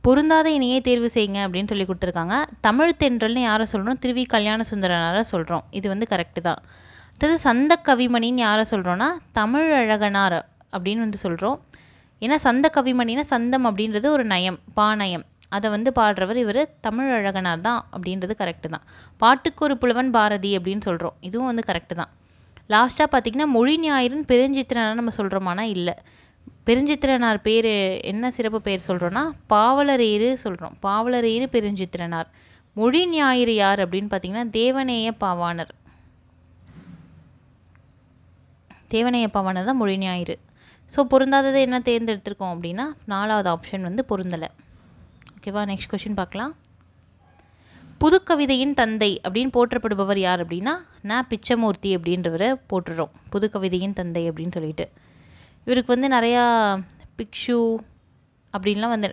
பொருந்தாத இணையை தேர்வு செய்யுங்க அப்படின்னு சொல்லி கொடுத்துருக்காங்க. தமிழ் தென்றல்னு யாரை சொல்கிறோம்? திருவி கல்யாண சுந்தரனாரை சொல்கிறோம். இது வந்து கரெக்டு தான். அடுத்தது சந்த கவிமணின்னு யாரை சொல்கிறோன்னா தமிழ் அழகனார் அப்படின்னு வந்து சொல்கிறோம். ஏன்னா சந்த கவிமணினா சந்தம் அப்படின்றது ஒரு நயம், பாநயம், அதை வந்து பாடுறவர் இவர் தமிழ் அழகனார் தான் அப்படின்றது கரெக்டு தான். பாட்டுக்கு ஒரு புலவன் பாரதி அப்படின்னு சொல்கிறோம். இதுவும் வந்து கரெக்டு தான். லாஸ்ட்டாக பார்த்திங்கன்னா மொழி ஞாயிறுன்னு பெருஞ்சித்திரனார் நம்ம சொல்கிறோமானா இல்லை. பெருஞ்சித்திரனார் பேர் என்ன சிறப்பு பேர் சொல்கிறோன்னா பாவலரேறு சொல்கிறோம். பாவலரேறு பெருஞ்சித்திரனார். மொழி ஞாயிறு யார் அப்படின்னு பார்த்தீங்கன்னா தேவநேய பாவாணர். தேவநேய பாவாணர் தான் மொழி ஞாயிறு. ஸோ பொருந்தாதது என்ன தேர்ந்தெடுத்திருக்கோம் அப்படின்னா 4வது ஆப்ஷன் வந்து பொருந்தலை. ஓகேவா, நெக்ஸ்ட் கொஷின் பார்க்கலாம். புதுக்கவிதையின் தந்தை அப்படின்னு போற்றப்படுபவர் யார் அப்படின்னா பிச்சமூர்த்தி அப்படின்றவரை போட்டுறோம். புதுக்கவிதையின் தந்தை அப்படின்னு சொல்லிட்டு. இவருக்கு வந்து நிறையா பிக்ஷு அப்படின்லாம் வந்து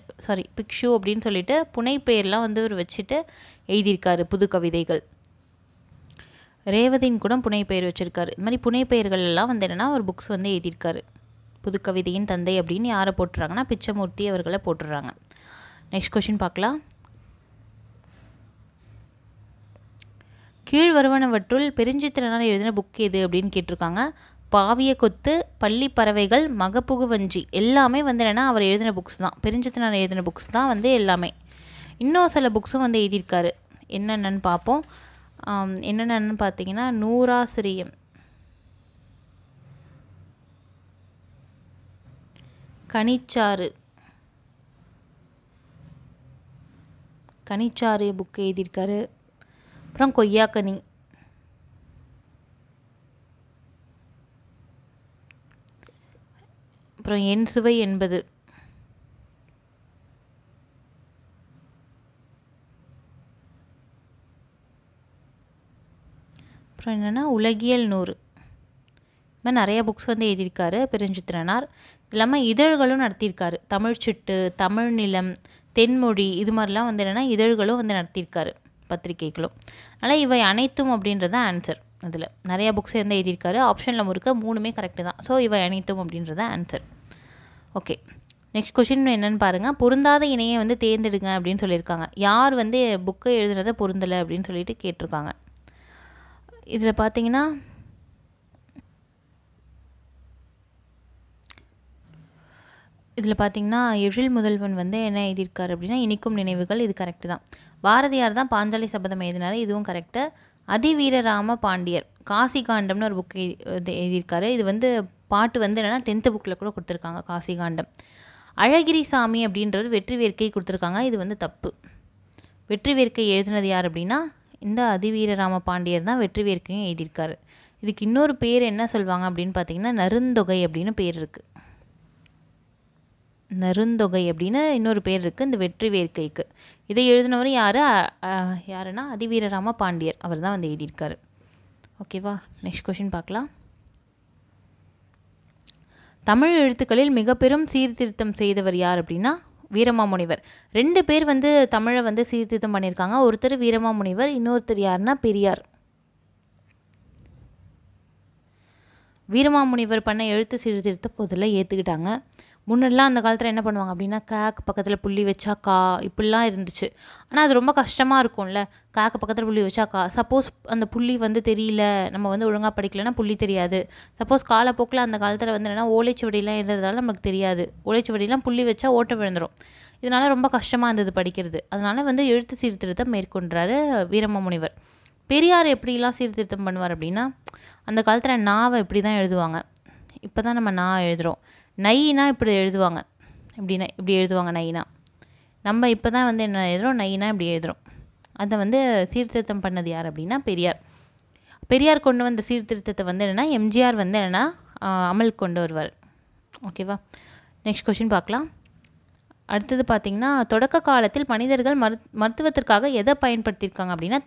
பிக்ஷு அப்படின்னு சொல்லிட்டு புனைப்பெயர்லாம் வந்து இவர் வச்சுட்டு எழுதியிருக்காரு புது கவிதைகள். ரேவதியின் கூட புனைப்பெயர் வச்சுருக்காரு. இது மாதிரி புனைப்பெயர்கள் எல்லாம் வந்து என்னென்னா ஒரு புக்ஸ் வந்து எழுதியிருக்காரு. புது கவிதையின் தந்தை அப்படின்னு யாரை போட்டுறாங்கன்னா பிச்சமூர்த்தி அவர்களை போட்டுடுறாங்க. நெக்ஸ்ட் கொஷின் பார்க்கலாம். கீழ் வருவனவற்றுள் பெருஞ்சித்திரனார் எழுதின புக் எது அப்படின்னு கேட்டிருக்காங்க. பாவிய கொத்து, பள்ளி பறவைகள், மகப்புகு வஞ்சி எல்லாமே வந்து என்னென்னா அவர் எழுதின புக்ஸ் தான். பெருஞ்சித்திரனார் எழுதின புக்ஸ் தான் வந்து எல்லாமே. இன்னும் சில புக்ஸும் வந்து எழுதியிருக்காரு. என்னென்னு பார்ப்போம். என்னென்னு பார்த்தீங்கன்னா நூறாசிரியம், கனிச்சாறு புக்கு எழுதியிருக்காரு. அப்புறம் கொய்யாக்கனி, அப்புறம் என் சுவை என்பது, அப்புறம் என்னென்னா உலகியல் 100. இது மாதிரி நிறையா புக்ஸ் வந்து எழுதியிருக்காரு பெருஞ்சித்திரனார். இது இல்லாமல் இதழ்களும் நடத்தியிருக்காரு. தமிழ்ச்சிட்டு, தமிழ் நிலம், தென்மொழி, இது மாதிரிலாம் வந்து என்னென்னா இதழ்களும் வந்து நடத்தியிருக்காரு, பத்திரிகைகளும். அதனால் இவை அனைத்தும் அப்படின்றத ஆன்சர். அதில் நிறையா புக்ஸ் வந்து எழுதியிருக்காரு. ஆப்ஷனில் முறுக்க 3மே கரெக்டு தான். ஸோ இவை அனைத்தும் அப்படின்றத ஆன்சர். ஓகே, நெக்ஸ்ட் கொஷின் என்னென்னு பாருங்கள். பொருந்தாத இணையை வந்து தேர்ந்தெடுங்க அப்படின்னு சொல்லியிருக்காங்க. யார் வந்து புக்கை எழுதுனதை பொருந்தலை அப்படின்னு சொல்லிட்டு கேட்டிருக்காங்க. இதில் பார்த்தீங்கன்னா எழில் முதல்வன் வந்து என்ன எழுதியிருக்காரு அப்படின்னா இனிக்கும் நினைவுகள். இது கரெக்டு தான். பாரதியார் தான் பாஞ்சாலி சபதம் எழுதினார். இதுவும் கரெக்டு. அதிவீரராம பாண்டியர் காசி காண்டம்னு ஒரு புக் எழுதியிருக்காரு. இது வந்து பாட்டு வந்து என்னென்னா 10th புக்கில் கூட கொடுத்துருக்காங்க, காசி காண்டம். அழகிரி சாமி அப்படின்றது வெற்றி வேர்க்கை கொடுத்துருக்காங்க. இது வந்து தப்பு. வெற்றி வேர்க்கை எழுதினது யார் அப்படின்னா இந்த அதிவீரராம பாண்டியர் தான் வெற்றி வேர்க்கையும் எழுதியிருக்காரு. இதுக்கு இன்னொரு பேர் என்ன சொல்லுவாங்க அப்படின்னு பார்த்தீங்கன்னா நருந்தொகை அப்படின்னு பேர் இருக்குது. நருந்தொகை அப்படின்னு இன்னொரு பேர் இருக்குது இந்த வெற்றி வேர்க்கைக்கு. இதை எழுதினவர் யாருன்னா அதிவீரராம பாண்டியர், அவர் தான் வந்து எழுதியிருக்காரு. ஓகேவா, நெக்ஸ்ட் கொஷின் பார்க்கலாம். தமிழ் எழுத்துக்களில் மிக பெரும் சீர்திருத்தம் செய்தவர் யார் அப்படின்னா வீரமாமுனிவர். 2 பேர் வந்து தமிழை வந்து சீர்திருத்தம் பண்ணியிருக்காங்க. ஒருத்தர் வீரமாமுனிவர், இன்னொருத்தர் யாருன்னா பெரியார். வீரமாமுனிவர் பண்ண எழுத்து சீர்திருத்த முதல்ல ஏற்றுக்கிட்டாங்க. முன்னாடிலாம் அந்த காலத்தில் என்ன பண்ணுவாங்க அப்படின்னா கேக்கு பக்கத்தில் புள்ளி வச்சா கா இப்படிலாம் இருந்துச்சு. ஆனால் அது ரொம்ப கஷ்டமாக இருக்கும்ல, கேக்கு பக்கத்தில் புள்ளி வச்சா கா. சப்போஸ் அந்த புள்ளி வந்து தெரியல, நம்ம வந்து ஒழுங்காக படிக்கலைன்னா புள்ளி தெரியாது. சப்போஸ் காலப்போக்கில் அந்த காலத்தில் வந்து என்னென்னா ஓலைச்சுவடிலாம் எழுதுறதால நமக்கு தெரியாது. ஓலைச்சுவடிலாம் புள்ளி வச்சா ஓட்ட விழுந்துடும். இதனால் ரொம்ப கஷ்டமாக இருந்தது படிக்கிறது. அதனால் வந்து எழுத்து சீர்திருத்தம் மேற்கொண்டாரு வீரமாமுனிவர். பெரியார் எப்படிலாம் சீர்திருத்தம் பண்ணுவார் அப்படின்னா, அந்த காலத்தில் நாவை இப்படி தான் எழுதுவாங்க. இப்போ தான் நம்ம நான் எழுதுகிறோம். நைனா இப்படி எழுதுவாங்க. எப்படின்னா இப்படி எழுதுவாங்க நைனா. நம்ம இப்போ தான் வந்து என்ன எழுதுகிறோம், நைனா இப்படி எழுதுகிறோம். அதை வந்து சீர்திருத்தம் பண்ணது யார் அப்படின்னா பெரியார். பெரியார் கொண்டு வந்த சீர்திருத்தத்தை வந்து என்னென்னா எம்ஜிஆர் வந்து என்னென்னா அமல் கொண்டு வருவார். ஓகேவா? நெக்ஸ்ட் கொஷின் பார்க்கலாம். அடுத்தது பார்த்திங்கன்னா, தொடக்க காலத்தில் மனிதர்கள் மருத்துவத்திற்காக எதை பயன்படுத்தியிருக்காங்க அப்படின்னா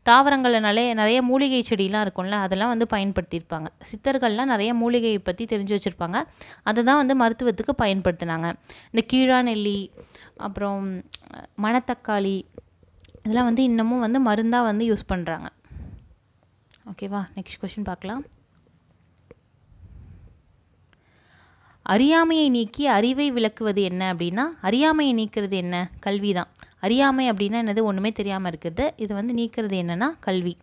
தாவரங்களில் நிறைய மூலிகை செடியெலாம் இருக்கும்ல, அதெல்லாம் வந்து பயன்படுத்தியிருப்பாங்க. சித்தர்கள்லாம் நிறைய மூலிகையை பற்றி தெரிஞ்சு வச்சுருப்பாங்க. அதை தான் வந்து மருத்துவத்துக்கு பயன்படுத்தினாங்க. இந்த கீழாநெல்லி, அப்புறம் மணத்தக்காளி, இதெல்லாம் வந்து இன்னமும் வந்து மருந்தாக வந்து யூஸ் பண்ணுறாங்க. ஓகேவா? நெக்ஸ்ட் கொஷின் பார்க்கலாம். அறியாமையை நீக்கி அறிவை விளக்குவது என்ன அப்படின்னா, அறியாமையை நீக்கிறது என்ன? கல்வி தான். அறியாமை அப்படின்னா என்னது? ஒன்றுமே தெரியாமல் இருக்கிறது. இது வந்து நீக்கிறது என்னென்னா கல்வி.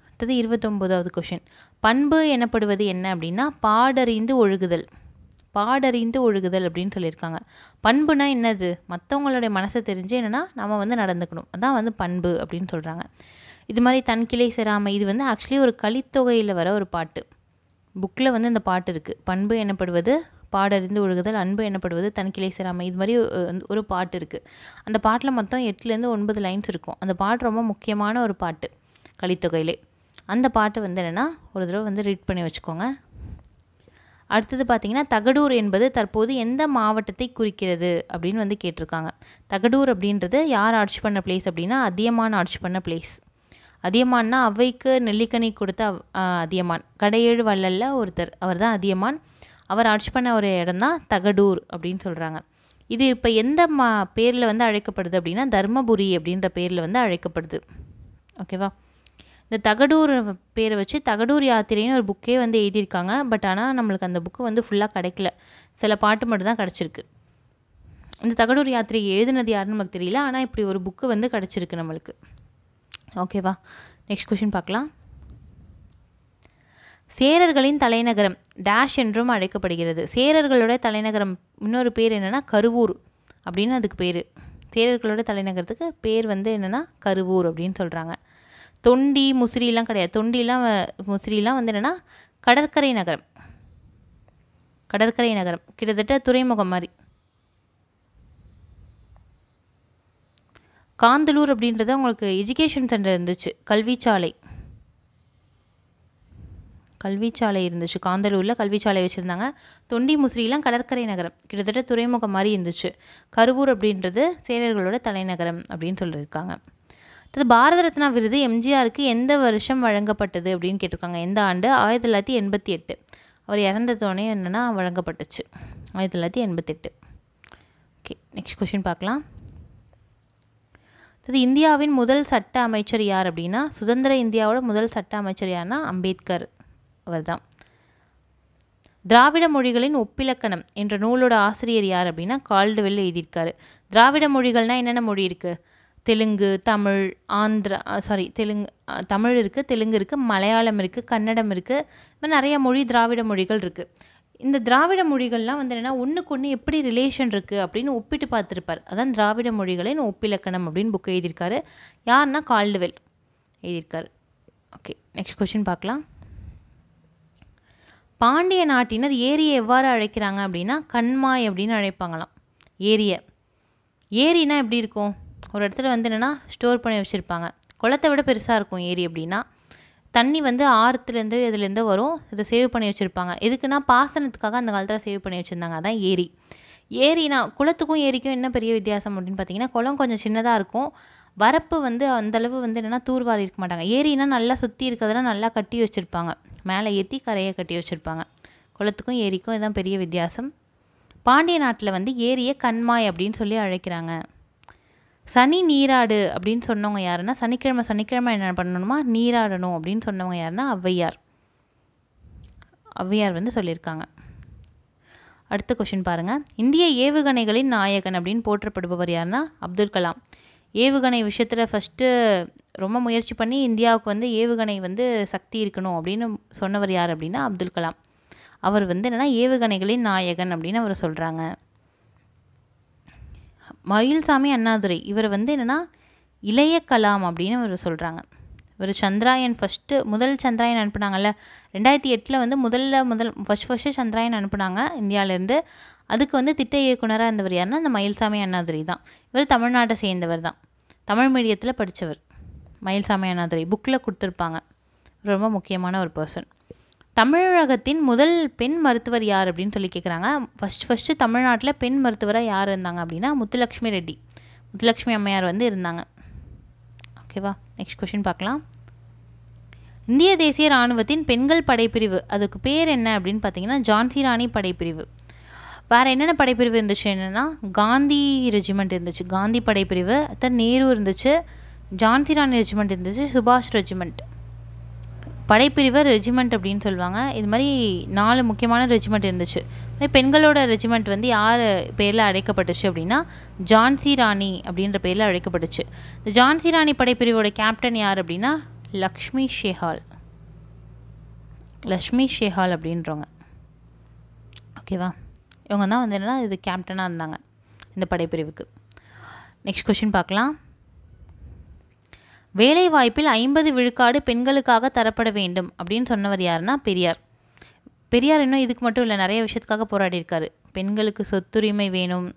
அடுத்தது 29வது கொஷின். பண்பு எனப்படுவது என்ன அப்படின்னா, பாடறிந்து ஒழுகுதல். பாடறிந்து ஒழுகுதல் அப்படின்னு சொல்லியிருக்காங்க. பண்புனா என்னது? மற்றவங்களுடைய மனசை தெரிஞ்சு என்னென்னா நம்ம வந்து நடந்துக்கணும். அதான் வந்து பண்பு அப்படின்னு சொல்கிறாங்க. இது மாதிரி தன்கிளை செராமை, இது வந்து ஆக்சுவலி ஒரு கலித்தொகையில் வர ஒரு பாட்டு. புக்கில் வந்து இந்த பாட்டு இருக்குது. பண்பு எனப்படுவது பாடறிந்து ஒழுகுதல், அன்பு எனப்படுவது தன்கிளை செராமை, இது மாதிரி ஒரு பாட்டு இருக்குது. அந்த பாட்டில் மொத்தம் 8லேருந்து 9 லைன்ஸ் இருக்கும். அந்த பாட்டு ரொம்ப முக்கியமான ஒரு பாட்டு கலித்தொகையிலே. அந்த பாட்டு வந்து என்னென்னா ஒரு தடவை வந்து ரீட் பண்ணி வச்சுக்கோங்க. அடுத்தது பார்த்திங்கன்னா, தகடூர் என்பது தற்போது எந்த மாவட்டத்தை குறிக்கிறது அப்படின்னு வந்து கேட்டிருக்காங்க. தகடூர் அப்படின்றது யார் ஆட்சி பண்ண பிளேஸ் அப்படின்னா, அதியமான் ஆட்சி பண்ண பிளேஸ். அதியமான்னா அவ்வைக்கு நெல்லிக்கனி கொடுத்த அதியமான், கடையேழு வள்ளல்ல ஒருத்தர், அவர் தான் அதியமான். அவர் ஆட்சி பண்ண ஒரு இடம் தான் தகடூர் அப்படின்னு சொல்கிறாங்க. இது இப்போ எந்த பேரில் வந்து அழைக்கப்படுது அப்படின்னா, தர்மபுரி அப்படின்ற பேரில் வந்து அழைக்கப்படுது. ஓகேவா? இந்த தகடூர் பேரை வச்சு தகடூர் யாத்திரைன்னு ஒரு புக்கே வந்து எழுதியிருக்காங்க. பட் ஆனால் நம்மளுக்கு அந்த புக்கு வந்து ஃபுல்லாக கிடைக்கல. சில பாட்டு மட்டும் தான் கிடச்சிருக்கு. இந்த தகடூர் யாத்திரை எழுதுனது யாருன்னு நமக்கு தெரியல. ஆனால் இப்படி ஒரு புக்கு வந்து கிடச்சிருக்கு நம்மளுக்கு. ஓகேவா? நெக்ஸ்ட் கொஷின் பார்க்கலாம். சேரர்களின் தலைநகரம் டேஷ் என்றும் அழைக்கப்படுகிறது. சேரர்களோட தலைநகரம் இன்னொரு பேர் என்னென்னா கருவூர் அப்படின்னு அதுக்கு பேர். சேரர்களோட தலைநகரத்துக்கு பேர் வந்து என்னென்னா கருவூர் அப்படின்னு சொல்கிறாங்க. தொண்டி முசிறிலாம் கிடையாது. தொண்டிலாம் முசிறிலாம் வந்து என்னென்னா கடற்கரை நகரம். கடற்கரை நகரம் கிட்டத்தட்ட துறைமுகம் மாதிரி. காந்தலூர் அப்படின்றது உங்களுக்கு எஜுகேஷன் சென்டர் இருந்துச்சு, கல்விச்சாலை இருந்துச்சு. காந்தலூரில் கல்விச்சாலை வச்சுருந்தாங்க. தொண்டி முசிறிலாம் கடற்கரை நகரம், கிட்டத்தட்ட துறைமுகம் மாதிரி இருந்துச்சு. கருவூர் அப்படின்றது சேரர்களோட தலைநகரம் அப்படின்னு சொல்லியிருக்காங்க. அது பாரத ரத்னா விருது எம்ஜிஆருக்கு எந்த வருஷம் வழங்கப்பட்டது அப்படின்னு கேட்டிருக்காங்க. எந்த ஆண்டு? 1988. அவர் இறந்ததோடனே என்னென்னா வழங்கப்பட்டுச்சு 1988. ஓகே, நெக்ஸ்ட் கொஷின் பார்க்கலாம். அது இந்தியாவின் முதல் சட்ட அமைச்சர் யார் அப்படின்னா, சுதந்திர இந்தியாவோட முதல் சட்ட அமைச்சர் யாருன்னா அம்பேத்கர், அவர் தான். திராவிட மொழிகளின் ஒப்பிலக்கணம் என்ற நூலோட ஆசிரியர் யார் அப்படின்னா கால்டுவெல் எழுதியிருக்காரு. திராவிட மொழிகள்னால் என்னென்ன மொழி இருக்குது? தெலுங்கு, தமிழ், தமிழ் இருக்குது, தெலுங்கு இருக்குது, மலையாளம் இருக்குது, கன்னடம் இருக்குது. இப்போ நிறைய மொழி திராவிட மொழிகள் இருக்குது. இந்த திராவிட மொழிகள்லாம் வந்து என்னென்னா ஒன்றுக்கு ஒன்று எப்படி ரிலேஷன் இருக்குது அப்படின்னு ஒப்பிட்டு பார்த்துருப்பார். அதான் திராவிட மொழிகளின் ஒப்பிலக்கணம் அப்படின்னு புக் எழுதியிருக்காரு. யாருன்னா கால்டுவெல் எழுதியிருக்காரு. ஓகே, நெக்ஸ்ட் கொஷின் பார்க்கலாம். பாண்டிய நாட்டினர் ஏரியை எவ்வாறு அழைக்கிறாங்க அப்படின்னா கண்மாய் அப்படின்னு அழைப்பாங்களாம் ஏரினா எப்படி இருக்கும்? ஒரு இடத்துல வந்து என்னென்னா ஸ்டோர் பண்ணி வச்சுருப்பாங்க. குளத்தை விட பெருசாக இருக்கும் ஏரி அப்படின்னா. தண்ணி வந்து ஆறுத்துலேருந்தோ இதுலேருந்தோ வரும். இதை சேவ் பண்ணி வச்சுருப்பாங்க. எதுக்குன்னா பாசனத்துக்காக அந்த காலத்தில் சேவ் பண்ணி வச்சுருந்தாங்க. அதான் ஏரினா குளத்துக்கும் ஏரிக்கும் என்ன பெரிய வித்தியாசம் அப்படின்னு பார்த்தீங்கன்னா, குளம் கொஞ்சம் சின்னதாக இருக்கும். வரப்பு வந்து அந்தளவு வந்து என்னென்னா தூர்வாரி இருக்க மாட்டாங்க. ஏரினா நல்லா சுற்றி இருக்கிறதெல்லாம் நல்லா கட்டி வச்சுருப்பாங்க. மேலே ஏற்றி கரையை கட்டி வச்சுருப்பாங்க. குளத்துக்கும் ஏரிக்கும் இதுதான் பெரிய வித்தியாசம். பாண்டிய நாட்டில் வந்து ஏரியை கண்மாய் அப்படின்னு சொல்லி அழைக்கிறாங்க. சனி நீராடு அப்படின்னு சொன்னவங்க யாருன்னா, சனிக்கிழமை என்ன பண்ணணுமா, நீராடணும் அப்படின்னு சொன்னவங்க யாருன்னா ஔவையார் வந்து சொல்லியிருக்காங்க. அடுத்த கொஷின் பாருங்கள். இந்திய ஏவுகணைகளின் நாயகன் அப்படின்னு போற்றப்படுபவர் யாருன்னா அப்துல் கலாம். ஏவுகணை விஷயத்தில் ஃபஸ்ட்டு ரொம்ப முயற்சி பண்ணி இந்தியாவுக்கு வந்து ஏவுகணை வந்து சக்தி இருக்கணும் அப்படின்னு சொன்னவர் யார் அப்படின்னா அப்துல் கலாம். அவர் வந்து என்னென்னா ஏவுகணைகளின் நாயகன் அப்படின்னு அவர் சொல்கிறாங்க. மயில்சாமி அண்ணாதுரை இவர் வந்து என்னென்னா இளைய கலாம் அப்படின்னு அவர் சொல்கிறாங்க. இவர் சந்திராயன் முதல் சந்திராயன் அனுப்புனாங்கல்ல 2008 வந்து ஃபஸ்ட்டு சந்திராயன் அனுப்புனாங்க இந்தியாவிலேருந்து. அதுக்கு வந்து திட்ட இயக்குனராக இருந்தவர் யாருன்னா அந்த மயில்சாமி அண்ணாதுரை தான். இவர் தமிழ்நாட்டை சேர்ந்தவர் தான். தமிழ் மீடியத்தில் படித்தவர் மயில்சாமி அண்ணாதுரை. புக்கில் கொடுத்துருப்பாங்க. ரொம்ப முக்கியமான ஒரு பர்சன். தமிழகத்தின் முதல் பெண் மருத்துவர் யார் அப்படின்னு சொல்லி கேட்குறாங்க. ஃபஸ்ட்டு தமிழ்நாட்டில் பெண் மருத்துவராக யார் இருந்தாங்க அப்படின்னா முத்துலக்ஷ்மி ரெட்டி, முத்துலக்ஷ்மி அம்மையார் வந்து இருந்தாங்க. ஓகேவா, நெக்ஸ்ட் கொஷின் பார்க்கலாம். இந்திய தேசிய இராணுவத்தின் பெண்கள் படைப்பிரிவு அதுக்கு பேர் என்ன அப்படின்னு பார்த்தீங்கன்னா ஜான்சி ராணி படைப்பிரிவு. வேறு என்னென்ன படைப்பிரிவு இருந்துச்சு என்னென்னா காந்தி ரெஜிமெண்ட் இருந்துச்சு, காந்தி படைப்பிரிவு. அடுத்த நேரு இருந்துச்சு, ஜான்சி ராணி ரெஜிமெண்ட் இருந்துச்சு, சுபாஷ் ரெஜிமெண்ட். படைப்பிரிவு ரெஜிமெண்ட் அப்படின்னு சொல்லுவாங்க. இது மாதிரி 4 முக்கியமான ரெஜிமெண்ட் இருந்துச்சு. பெண்களோட ரெஜிமெண்ட் வந்து யார் பேரில் அழைக்கப்பட்டுச்சு அப்படின்னா ஜான்சி ராணி அப்படின்ற பேரில் அழைக்கப்பட்டுச்சு. இந்த ஜான்சி ராணி படைப்பிரிவோட கேப்டன் யார் அப்படின்னா லக்ஷ்மி ஷேகால் அப்படின்றவங்க. ஓகேவா, இவங்க தான் வந்து என்னென்னா இது கேப்டனாக இருந்தாங்க இந்த படைப்பிரிவுக்கு. நெக்ஸ்ட் கொஷின் பார்க்கலாம். வேலைவாய்ப்பில் 50 விழுக்காடு பெண்களுக்காக தரப்பட வேண்டும் அப்படின்னு சொன்னவர் யாருன்னா பெரியார். பெரியார் இன்னும் இதுக்கு மட்டும் இல்லை, நிறைய விஷயத்துக்காக போராடி இருக்காரு. பெண்களுக்கு சொத்துரிமை வேணும்,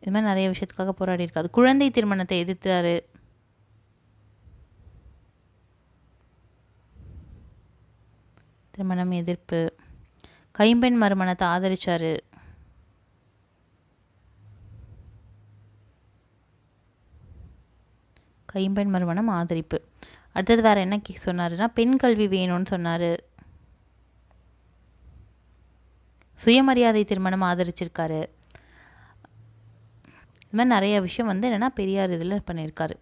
இது மாதிரி நிறைய விஷயத்துக்காக போராடி இருக்காரு. குழந்தை திருமணத்தை எதிர்த்தாரு. திருமணம் எதிர்ப்பு, கைம்பெண் மறுமணத்தை ஆதரிச்சாரு. கைம்பெண் மறுமணம் ஆதரிப்பு. அடுத்தது வேறு என்ன சொன்னாருன்னா பெண் கல்வி வேணும்னு சொன்னார். சுயமரியாதை திருமணம் ஆதரிச்சிருக்காரு. இது மாதிரி நிறைய விஷயம் வந்து என்னென்னா பெரியார் இதில் பண்ணியிருக்காரு.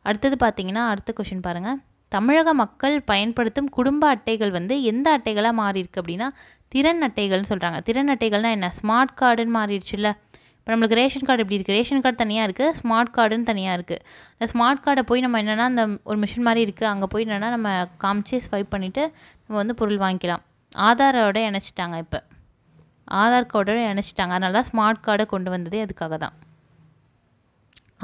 அடுத்தது பார்த்தீங்கன்னா அடுத்த கொஷின் பாருங்கள். தமிழக மக்கள் பயன்படுத்தும் குடும்ப அட்டைகள் வந்து எந்த அட்டைகளாக மாறியிருக்கு அப்படின்னா திறன் அட்டைகள்னு சொல்கிறாங்க. திறன் அட்டைகள்னால் என்ன, ஸ்மார்ட் கார்டுன்னு மாறிடுச்சுல்ல. இப்போ நம்மளுக்கு ரேஷன் கார்டு எப்படி இருக்குது, ரேஷன் கார்டு தனியாக இருக்குது, ஸ்மார்ட் கார்டுன்னு தனியாக இருக்குது. இந்த ஸ்மார்ட் கார்டை போய் நம்ம என்னென்னா அந்த ஒரு மிஷின் மாதிரி இருக்குது, அங்கே போய் என்னென்னா நம்ம காமிச்சு ஸ்வைப் பண்ணிவிட்டு நம்ம வந்து பொருள் வாங்கிக்கலாம். ஆதாரோட இணைச்சிட்டாங்க, இப்போ ஆதார் கார்டோட இணைச்சிட்டாங்க. அதனால தான் ஸ்மார்ட் கார்டை கொண்டு வந்ததே அதுக்காக தான்.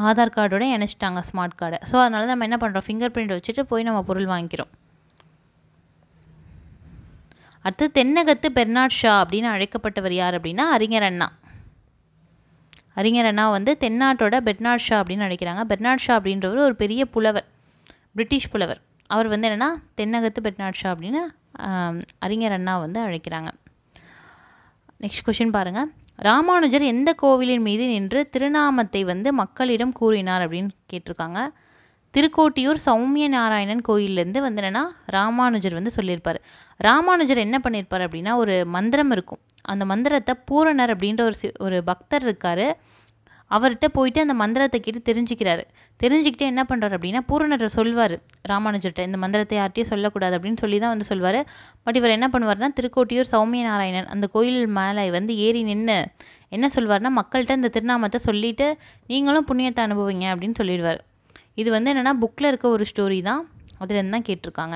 ஆதார் கார்டோட இணைச்சிட்டாங்க ஸ்மார்ட் கார்டை. ஸோ அதனால நம்ம என்ன பண்ணுறோம், ஃபிங்கர் பிரிண்ட் வச்சுட்டு போய் நம்ம பொருள் வாங்கிக்கிறோம். அடுத்து தென்னகத்து பெர்னாட் ஷா அப்படின்னு அழைக்கப்பட்டவர் யார் அப்படின்னா அறிஞர் அண்ணா. அறிஞர் அண்ணா வந்து தென்னாட்டோட பெர்னாட் ஷா அப்படின்னு அழைக்கிறாங்க. பெர்னாட் ஷா அப்படின்றவர் ஒரு பெரிய புலவர், பிரிட்டிஷ் புலவர். அவர் வந்து என்னென்னா தென்னகத்து பெர்னாட் ஷா அப்படின்னு அறிஞர் அண்ணா வந்து அழைக்கிறாங்க. நெக்ஸ்ட் கொஷின் பாருங்கள். ராமானுஜர் எந்த கோவிலின் மீது நின்று திருநாமத்தை வந்து மக்களிடம் கூறினார் அப்படின்னு கேட்டிருக்காங்க. திருக்கோட்டியூர் சௌமிய நாராயணன் கோயிலேருந்து வந்து என்னென்னா ராமானுஜர் வந்து சொல்லியிருப்பார். ராமானுஜர் என்ன பண்ணியிருப்பார் அப்படின்னா ஒரு மந்திரம் இருக்கும், அந்த மந்திரத்தை பூரணர் அப்படின்ற ஒரு பக்தர் இருக்கார், அவர்கிட்ட போயிட்டு அந்த மந்திரத்தை கேட்டு தெரிஞ்சுக்கிட்டு என்ன பண்ணுறாரு அப்படின்னா பூரணர் சொல்வார் ராமானுஜர்கிட்ட, இந்த மந்திரத்தை யார்கிட்டையும் சொல்லக்கூடாது அப்படின்னு சொல்லி தான் வந்து சொல்வார். பட் இவர் என்ன பண்ணுவார்னா திருக்கோட்டியூர் சௌமிய நாராயணன் அந்த கோயில் மேலே வந்து ஏறி நின்று என்ன சொல்வார்னா மக்கள்கிட்ட இந்த திருநாமத்தை சொல்லிவிட்டு நீங்களும் புண்ணியத்தை அனுபவிங்க அப்படின்னு சொல்லிடுவார். இது வந்து என்னென்னா புக்கில் இருக்க ஒரு ஸ்டோரி தான், அதுலேருந்து தான் கேட்டிருக்காங்க.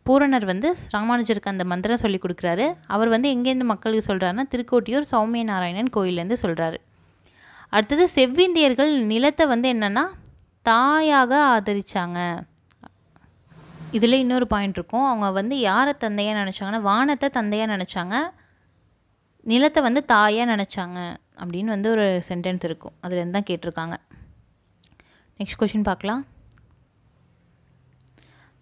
பூரணர் வந்து ராமானுஜருக்கு அந்த மந்திரம் சொல்லி கொடுக்குறாரு. அவர் வந்து எங்கேருந்து மக்களுக்கு சொல்கிறாருன்னா திருக்கோட்டியூர் சௌமிய நாராயணன் கோயிலேருந்து சொல்கிறாரு. அடுத்தது செவ்விந்தியர்கள் நிலத்தை வந்து என்னென்னா தாயாக ஆதரித்தாங்க. இதில் இன்னொரு பாயிண்ட் இருக்கும், அவங்க வந்து யாரை தந்தையாக நினச்சாங்கன்னா வானத்தை தந்தையாக நினச்சாங்க, நிலத்தை வந்து தாயாக நினச்சாங்க அப்படின்னு வந்து ஒரு சென்டென்ஸ் இருக்கும், அதுலேருந்து தான் கேட்டிருக்காங்க. நெக்ஸ்ட் கொஷின் பார்க்கலாம்.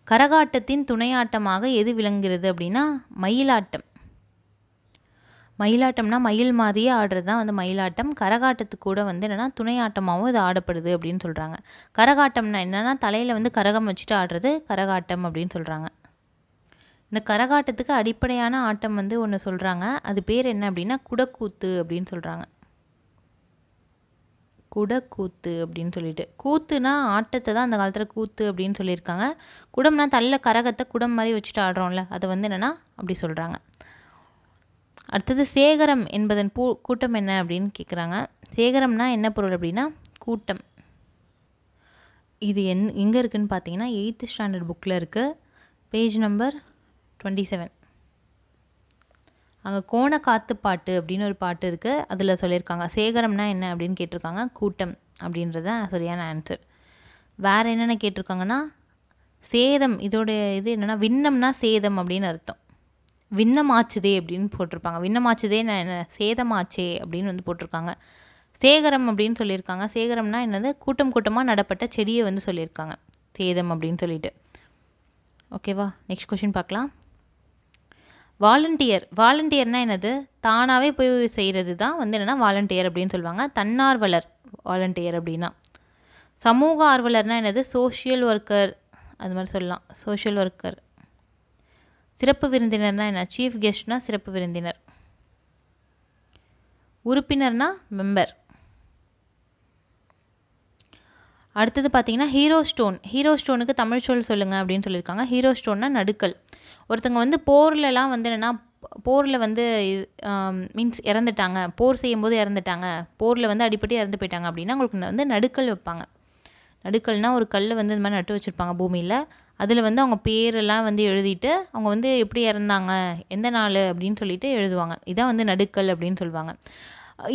கரகாட்டத்தின் துணையாட்டமாக எது விளங்குகிறது அப்படின்னா மயிலாட்டம். மயிலாட்டம்னா மயில் மாதிரியே ஆடுறது தான் வந்து மயிலாட்டம். கரகாட்டத்துக்கு கூட வந்து என்னென்னா துணையாட்டமாகவும் இது ஆடப்படுது அப்படின்னு சொல்கிறாங்க. கரகாட்டம்னா என்னென்னா தலையில் வந்து கரகம் வச்சுட்டு ஆடுறது கரகாட்டம் அப்படின்னு சொல்கிறாங்க. இந்த கரகாட்டத்துக்கு அடிப்படையான ஆட்டம் வந்து ஒன்று சொல்கிறாங்க, அது பேர் என்ன அப்படின்னா குடக்கூத்து அப்படின்னு சொல்கிறாங்க. குடக்கூத்து அப்படின்னு சொல்லிட்டு, கூத்துனா ஆட்டத்தை தான் அந்த காலத்தில் கூத்து அப்படின்னு சொல்லியிருக்காங்க. குடம்னா தள்ள கரகத்தை குடம் மாதிரி வச்சுட்டு ஆடுறோம்ல, அதை வந்து என்னென்னா அப்படி சொல்கிறாங்க. அடுத்தது சேகரம் என்பதன் கூட்டம் என்ன அப்படின்னு கேட்குறாங்க. சேகரம்னா என்ன பொருள் அப்படின்னா கூட்டம். இது எங்கே இருக்குதுன்னு பார்த்தீங்கன்னா 8th ஸ்டாண்டர்ட் புக்கில் இருக்குது, பேஜ் நம்பர் 27. அங்கே கோணக்காத்து பாட்டு அப்படின்னு ஒரு பாட்டு இருக்குது, அதில் சொல்லியிருக்காங்க. சேகரம்னா என்ன அப்படின்னு கேட்டிருக்காங்க, கூட்டம் அப்படின்றது சரியான ஆன்சர். வேறு என்னென்ன கேட்டிருக்காங்கன்னா சேதம், இதோடைய இது என்னென்னா விண்ணம்னா சேதம் அப்படின்னு அர்த்தம். விண்ணமாச்சுதே அப்படின்னு போட்டிருப்பாங்க. விண்ணமாச்சுதே நான் என்ன சேதமாச்சே அப்படின்னு வந்து போட்டிருக்காங்க. சேகரம் அப்படின்னு சொல்லியிருக்காங்க. சேகரம்னா என்னது, கூட்டம் கூட்டமாக நடப்பட்ட செடியை வந்து சொல்லியிருக்காங்க சேதம் அப்படின்னு சொல்லிட்டு. ஓகேவா, நெக்ஸ்ட் கொஷின் பார்க்கலாம். வாலண்டியர், வாலண்டியர்னால் என்னது, தானாகவே போய் செய்கிறது தான் வந்து என்னென்னா வாலண்டியர் அப்படின்னு சொல்லுவாங்க. தன்னார்வலர் வாலண்டியர் அப்படின்னா. சமூக ஆர்வலர்னால் என்னது, சோஷியல் ஒர்க்கர் அது மாதிரி சொல்லலாம், சோஷியல் ஒர்க்கர். சிறப்பு விருந்தினர்னால் என்ன, சீஃப் கெஸ்ட்னால் சிறப்பு விருந்தினர். உறுப்பினர்னா மெம்பர். அடுத்தது பார்த்திங்கன்னா ஹீரோ ஸ்டோன். ஹீரோ ஸ்டோனுக்கு தமிழ் சொல் சொல்லுங்கள் அப்படின்னு சொல்லியிருக்காங்க. ஹீரோ ஸ்டோன்னா நடுக்கல். ஒருத்தங்க வந்து போர்லலாம் வந்து என்னென்னா, போரில் வந்து மீன்ஸ் இறந்துட்டாங்க, போர் செய்யும்போது இறந்துட்டாங்க, போரில் வந்து அடிப்பட்டு இறந்து போயிட்டாங்க அப்படின்னா அவங்களுக்கு வந்து நடுக்கல் வைப்பாங்க. நடுக்கல்னால் ஒரு கல் வந்து இந்த மாதிரி நட்டு வச்சுருப்பாங்க பூமியில். அதில் வந்து அவங்க பேரெல்லாம் வந்து எழுதிட்டு அவங்க வந்து எப்படி இறந்தாங்க, எந்த நாள் அப்படின்னு சொல்லிட்டு எழுதுவாங்க. இதான் வந்து நடுக்கல் அப்படின்னு சொல்லுவாங்க.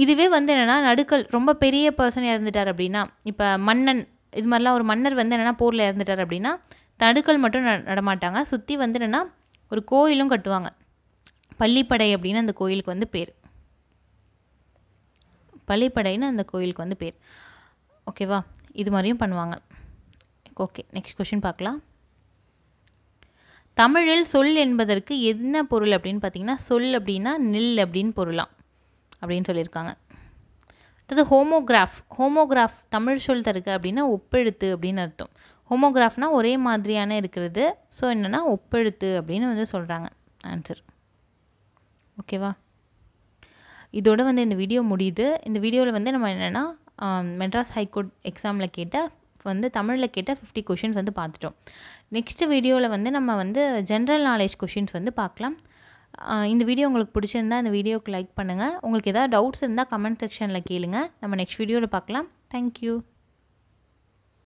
இதுவே வந்து என்னென்னா நடுக்கல் ரொம்ப பெரிய பர்சன் இறந்துட்டார் அப்படின்னா, இப்போ மன்னன் இது மாதிரிலாம் ஒரு மன்னர் வந்து என்னென்னா போரில் இறந்துட்டார் அப்படின்னா நடுக்கல் மட்டும் நடமாட்டாங்க, சுற்றி வந்து என்னென்னா ஒரு கோயிலும் கட்டுவாங்க. பள்ளிப்படை அப்படின்னு அந்த கோயிலுக்கு வந்து பேர். பள்ளிப்படைன்னு அந்த கோயிலுக்கு வந்து பேர். ஓகேவா, இது மாதிரியும் பண்ணுவாங்க. ஓகே, நெக்ஸ்ட் கொஷின் பார்க்கலாம். தமிழில் சொல் என்பதற்கு என்ன பொருள் அப்படின்னு பார்த்தீங்கன்னா, சொல் அப்படின்னா நில் அப்படின்னு பொருளாம் அப்படின்னு சொல்லியிருக்காங்க. அடுத்தது ஹோமோகிராஃப். ஹோமோகிராஃப் தமிழ் சொல் தருக்கு அப்படின்னா ஒப்பெழுத்து அப்படின்னு அர்த்தம். ஹோமோகிராஃப்னால் ஒரே மாதிரியான இருக்கிறது. ஸோ என்னென்னா ஒப்பெழுத்து அப்படின்னு வந்து சொல்கிறாங்க ஆன்சர். ஓகேவா, இதோட வந்து இந்த வீடியோ முடியுது. இந்த வீடியோவில் வந்து நம்ம என்னென்னா மெட்ராஸ் ஹைகோர்ட் எக்ஸாமில் கேட்ட வந்து தமிழில் கேட்ட 50 கொஷின்ஸ் வந்து பார்த்துட்டோம். நெக்ஸ்ட்டு வீடியோவில் வந்து நம்ம வந்து ஜென்ரல் நாலேஜ் கொஷின்ஸ் வந்து பார்க்கலாம். இந்த வீடியோ உங்களுக்கு பிடிச்சிருந்தா இந்த வீடியோக்கு லைக் பண்ணுங்கள். உங்களுக்கு ஏதாவது டவுட்ஸ் இருந்தால் கமெண்ட் செக்ஷனில் கேளுங்க. நம்ம நெக்ஸ்ட் வீடியோவில் பார்க்கலாம். தேங்க்யூ.